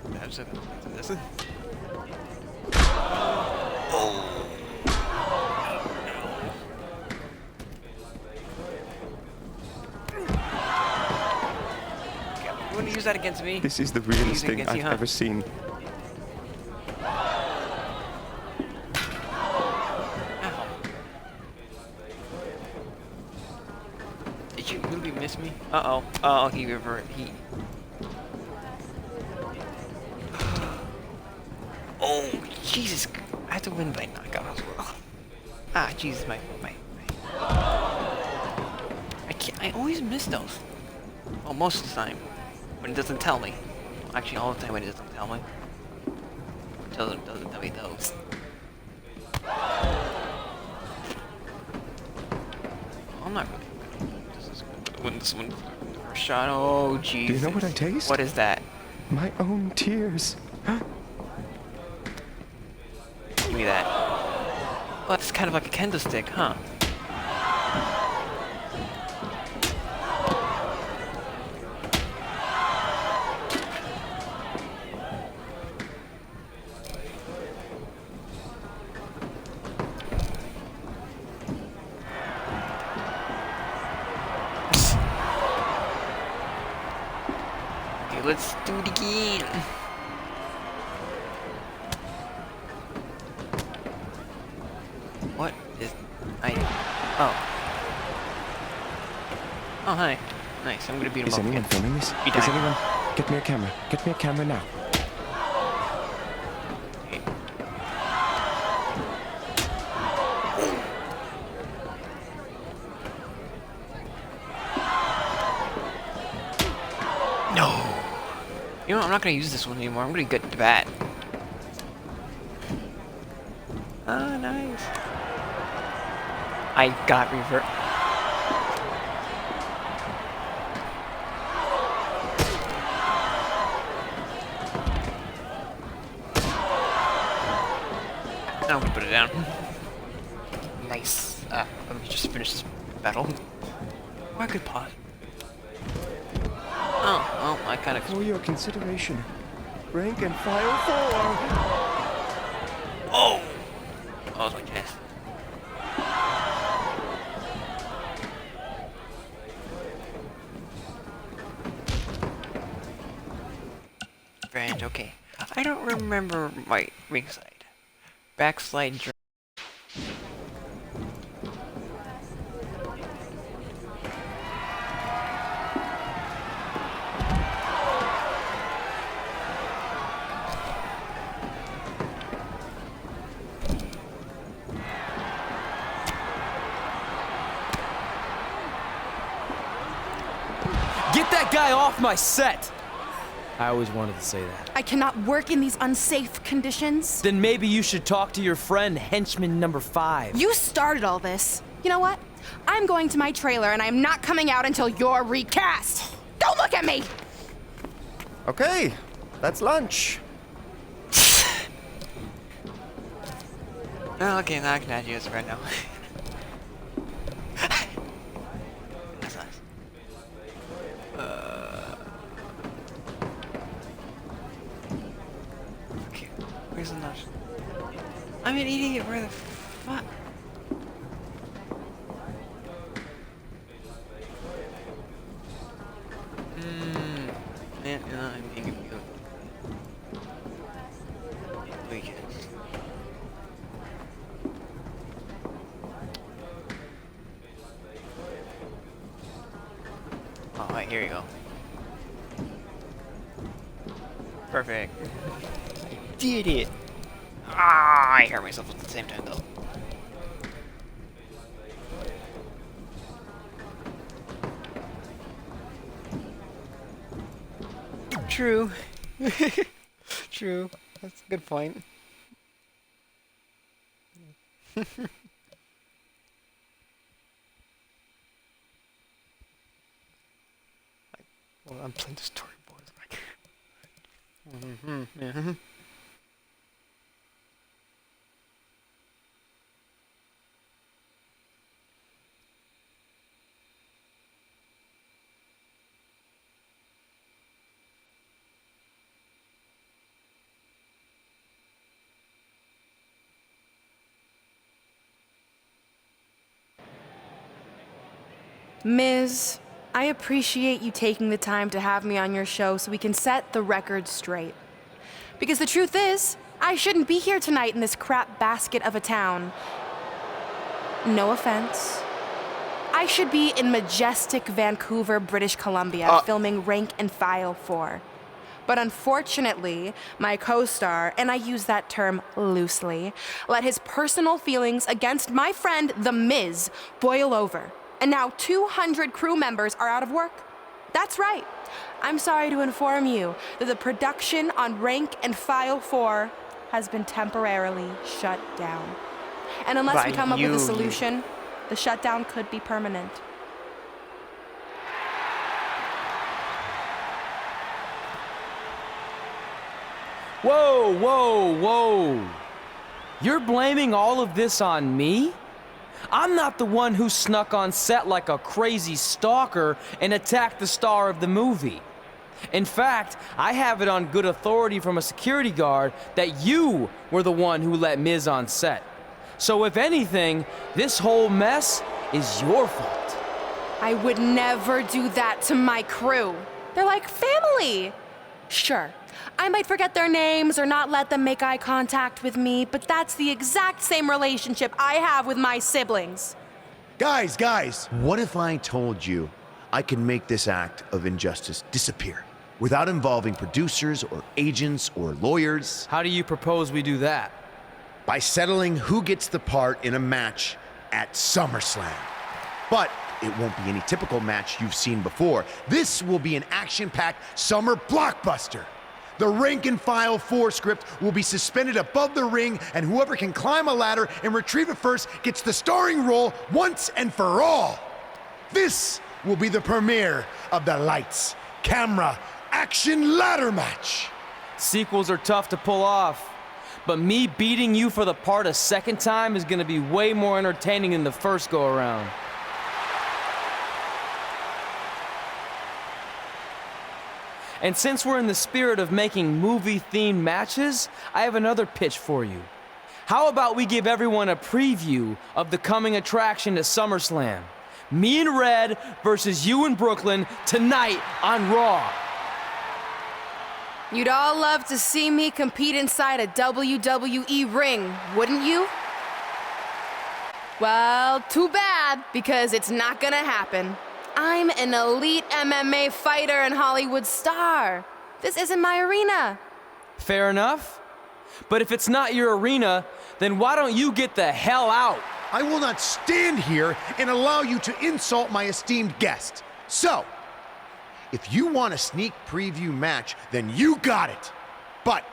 That's it. This is... Oh. Okay, you want to use that against me? This is the realest thing I've ever seen. Did you really miss me? Uh-oh. Oh, he reverted. Oh, Jesus. I have to win by knockout as well. Ah, Jesus, my. I always miss those. Well, most of the time. When it doesn't tell me. Actually, all the time when it doesn't tell me. It doesn't tell me those. I'm not really gonna win this one. First shot. Oh, Jesus. Do you know what I taste? What is that? My own tears. Give me that. Well, it's kind of like a kendo stick, huh? Okay, let's do it again. What is... Oh. Oh, hi. Nice. I'm gonna beat him Is up anyone again. filming this? Be Is dying. anyone? Get me a camera. Get me a camera now. No. You know what? I'm not gonna use this one anymore. I'm gonna get the bat. Ah, nice. I got revert. Now I'm gonna put it down. Nice. Let me just finish this battle. Or I could pause. Oh, I kind of. For your consideration, rank and file 4. Oh! That was my chance. Range, okay. I don't remember my ringside. Backslide. Get that guy off my set! I always wanted to say that. I cannot work in these unsafe conditions. Then maybe you should talk to your friend, henchman number 5. You started all this. You know what? I'm going to my trailer and I'm not coming out until you're recast. Don't look at me! Okay, that's lunch. Oh, okay, now I can add you as a friend now. That's nice. Okay, where's the nut? I'm an idiot, where the fuck? I'm being good. Weekends. Alright, here you go. Perfect. I did it! Ah, I hurt myself at the same time though. True. True. That's a good point. Well, I'm playing the storyboard. Like, yeah. Ms., I appreciate you taking the time to have me on your show so we can set the record straight. Because the truth is, I shouldn't be here tonight in this crap basket of a town. No offense. I should be in majestic Vancouver, British Columbia, filming Rank and File 4. But unfortunately, my co-star, and I use that term loosely, let his personal feelings against my friend, The Miz, boil over. And now 200 crew members are out of work. That's right. I'm sorry to inform you that the production on Rank and File 4 has been temporarily shut down. And unless we come up with a solution, the shutdown could be permanent. Whoa, whoa, whoa. You're blaming all of this on me? I'm not the one who snuck on set like a crazy stalker and attacked the star of the movie. In fact, I have it on good authority from a security guard that you were the one who let Miz on set. So if anything, this whole mess is your fault. I would never do that to my crew. They're like family. Sure, I might forget their names or not let them make eye contact with me, but that's the exact same relationship I have with my siblings. Guys, what if I told you I can make this act of injustice disappear without involving producers or agents or lawyers. How do you propose we do that? By settling who gets the part in a match at SummerSlam. But it won't be any typical match you've seen before. This will be an action-packed summer blockbuster. The rank and file 4 script will be suspended above the ring, and whoever can climb a ladder and retrieve it first gets the starring role once and for all. This will be the premiere of the lights, camera, action ladder match. Sequels are tough to pull off, but me beating you for the part a second time is gonna be way more entertaining than the first go-around. And since we're in the spirit of making movie-themed matches, I have another pitch for you. How about we give everyone a preview of the coming attraction to SummerSlam? Me and Red versus you in Brooklyn tonight on Raw. You'd all love to see me compete inside a WWE ring, wouldn't you? Well, too bad, because it's not gonna happen. I'm an elite MMA fighter and Hollywood star. This isn't my arena. Fair enough. But if it's not your arena, then why don't you get the hell out? I will not stand here and allow you to insult my esteemed guest. So, if you want a sneak preview match, then you got it. But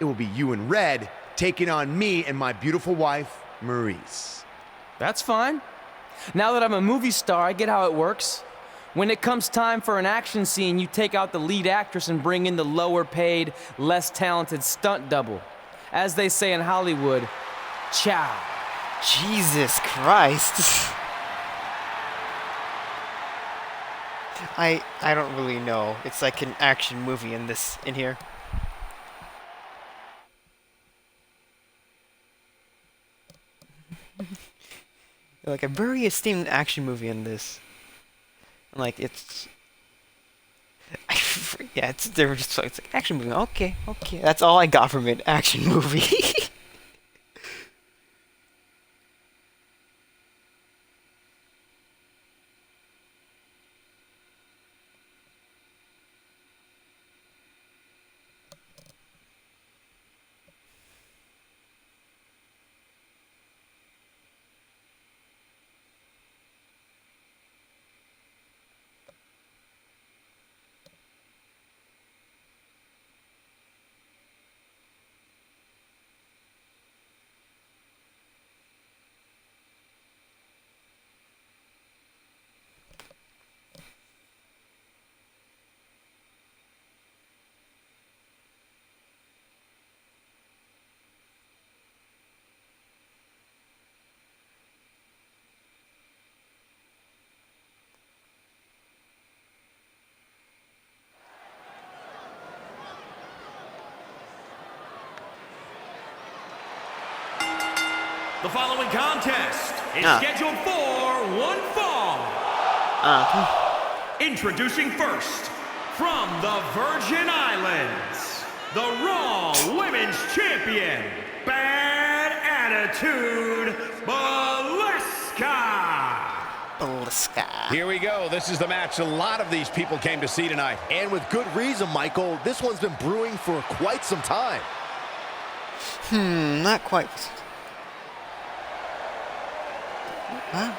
it will be you and Red taking on me and my beautiful wife, Maurice. That's fine. Now that I'm a movie star, I get how it works. When it comes time for an action scene, you take out the lead actress and bring in the lower paid, less talented stunt double. As they say in Hollywood, ciao. Jesus Christ. I don't really know. It's like an action movie in here. Like a very esteemed action movie in this. Like it's yeah, they were just it's like action movie. Okay. That's all I got from it. Action movie. The following contest is scheduled for one fall. Introducing first, from the Virgin Islands, the Raw Women's Champion, Bad Attitude, Baleska. Here we go. This is the match a lot of these people came to see tonight. And with good reason, Michael. This one's been brewing for quite some time. Not quite. Huh?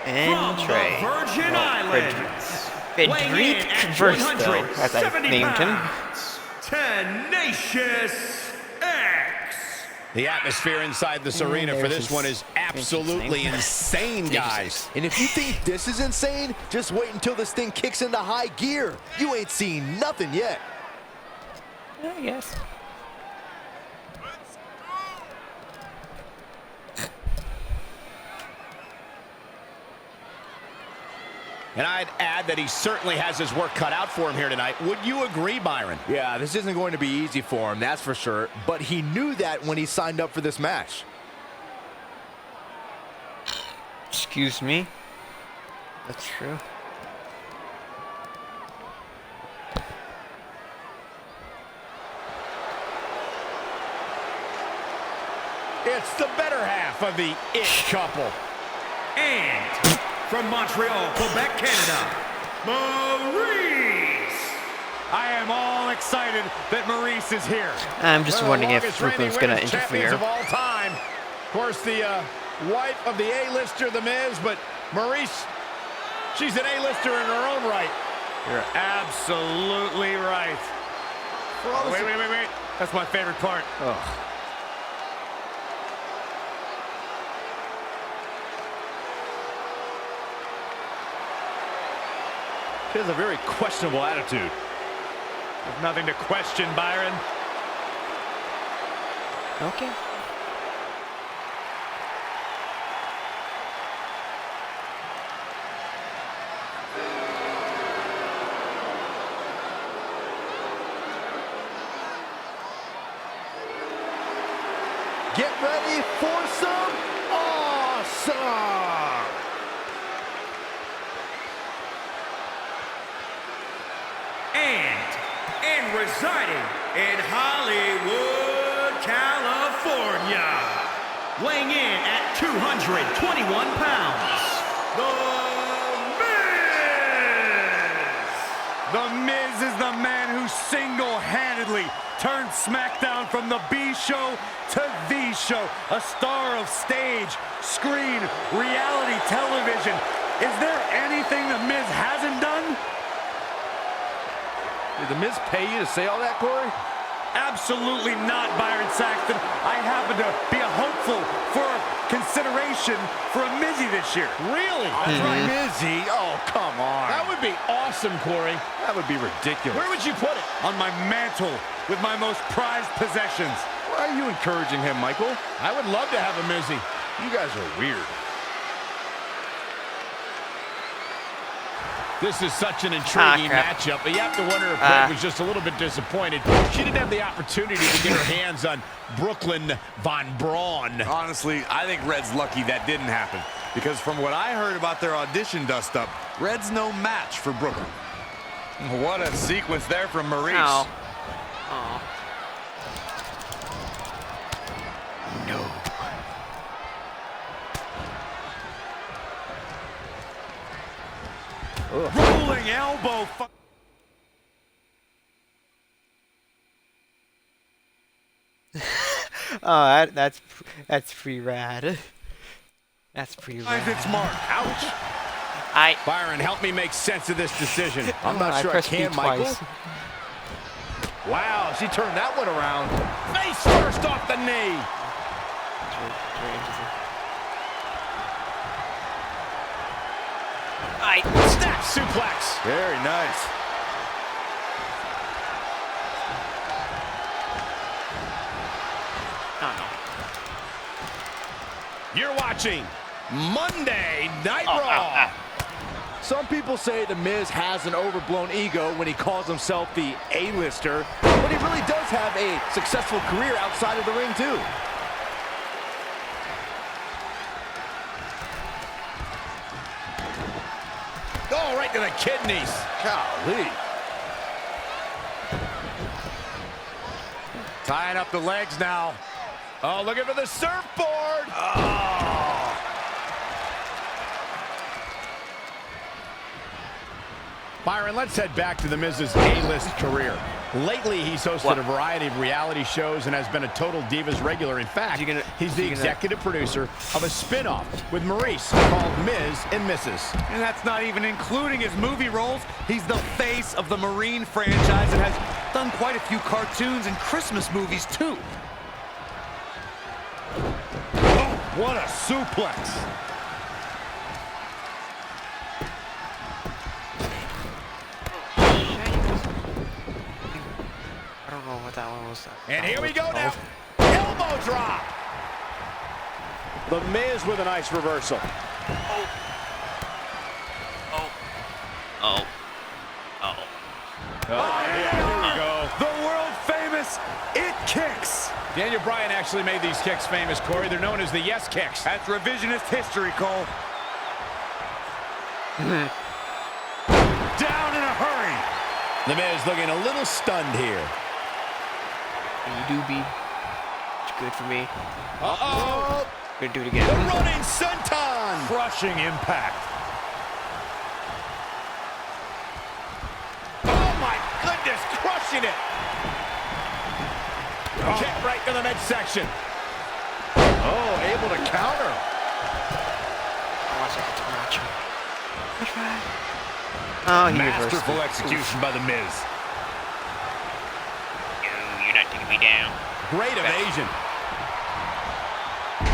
And Trey. from the Virgin Islands, Frederic Versto, as I named him. Tenacious X. The atmosphere inside this arena for this one is absolutely insane, guys. And if you think this is insane, just wait until this thing kicks into high gear. You ain't seen nothing yet. I guess. And I'd add that he certainly has his work cut out for him here tonight. Would you agree, Byron? Yeah, this isn't going to be easy for him, that's for sure. But he knew that when he signed up for this match. Excuse me. That's true. It's the better half of the It couple. And from Montreal, Quebec, Canada, Maurice. I am all excited that Maurice is here. I'm just wondering if Longest Brooklyn's reigning gonna women's champions interfere. of all time. Of course, the wife of the A-lister, The Miz, but Maurice, she's an A-lister in her own right. You're absolutely right. Wait. That's my favorite part. She has a very questionable attitude. There's nothing to question, Byron. Okay. Get ready for some awesome! And residing in Hollywood, California, weighing in at 221 pounds, The Miz is the man who single-handedly turned SmackDown from the B show to the show. A star of stage, screen, reality television. Is there anything the Miz hasn't done? Did The Miz pay you to say all that, Corey? Absolutely not, Byron Saxton. I happen to be a hopeful for consideration for a Mizzy this year. Really? That's right, Mizzy. Oh, come on. That would be awesome, Corey. That would be ridiculous. Where would you put it? On my mantle with my most prized possessions. Why are you encouraging him, Michael? I would love to have a Mizzy. You guys are weird. This is such an intriguing matchup, but you have to wonder if Red was just a little bit disappointed. She didn't have the opportunity to get her hands on Brooklyn Von Braun. Honestly, I think Red's lucky that didn't happen. Because from what I heard about their audition dust-up, Red's no match for Brooklyn. What a sequence there from Maurice. Ow. Oh. No. Rolling elbow. Oh, that's pretty rad. That's pretty rad. It's Mark. Ouch. Byron, help me make sense of this decision. I'm not sure I can, Michael. Twice. Wow, she turned that one around. Face first off the knee. Very interesting. Snap suplex. Very nice. You're watching Monday Night Raw. Some people say The Miz has an overblown ego when he calls himself the A-lister, but he really does have a successful career outside of the ring, too. Oh, right to the kidneys. Golly. Tying up the legs now. Oh, looking for the surfboard. Oh. Byron, let's head back to The Miz's A-list career. Lately, he's hosted a variety of reality shows and has been a Total Divas regular. In fact, he's the executive producer of a spin-off with Maurice called Miz and Mrs. And that's not even including his movie roles. He's the face of the Marine franchise and has done quite a few cartoons and Christmas movies, too. Oh, what a suplex. I don't know what that one was. And here we go now. Elbow drop. The Miz with a nice reversal. Here we go. The world famous It Kicks. Daniel Bryan actually made these kicks famous, Corey. They're known as the Yes Kicks. That's revisionist history, Cole. Down in a hurry. The Miz looking a little stunned here. You do be. good for me. Uh-oh. Gonna do it again. The running senton. Crushing impact. Oh my goodness, crushing it. Kick right to the midsection. Oh, able to counter. Watch it to Nacho. Oh, he Masterful reversed it. execution by The Miz. No, you're not taking me down. Great evasion.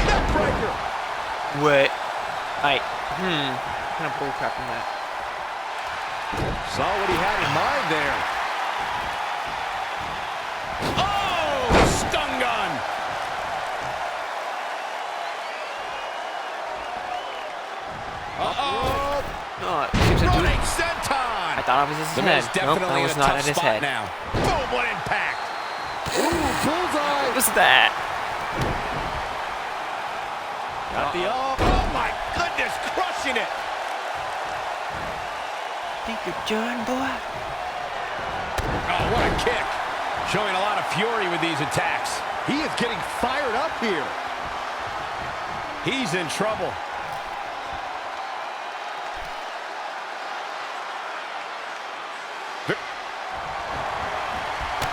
Neckbreaker. What? What kind of bullcrap in that? Saw what he had in mind there. Oh, stun gun. Uh-oh. Oh, it seems to do Running it. senton. I thought it was his The head. Miz Nope, definitely that in was a not tough at his spot head. now. Boom, what impact. Ooh, bullseye. What was that? Got the oh my goodness, crushing it. Think you're done, boy? Oh, what a kick. Showing a lot of fury with these attacks. He is getting fired up here. He's in trouble.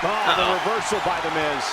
Oh, the reversal by The Miz.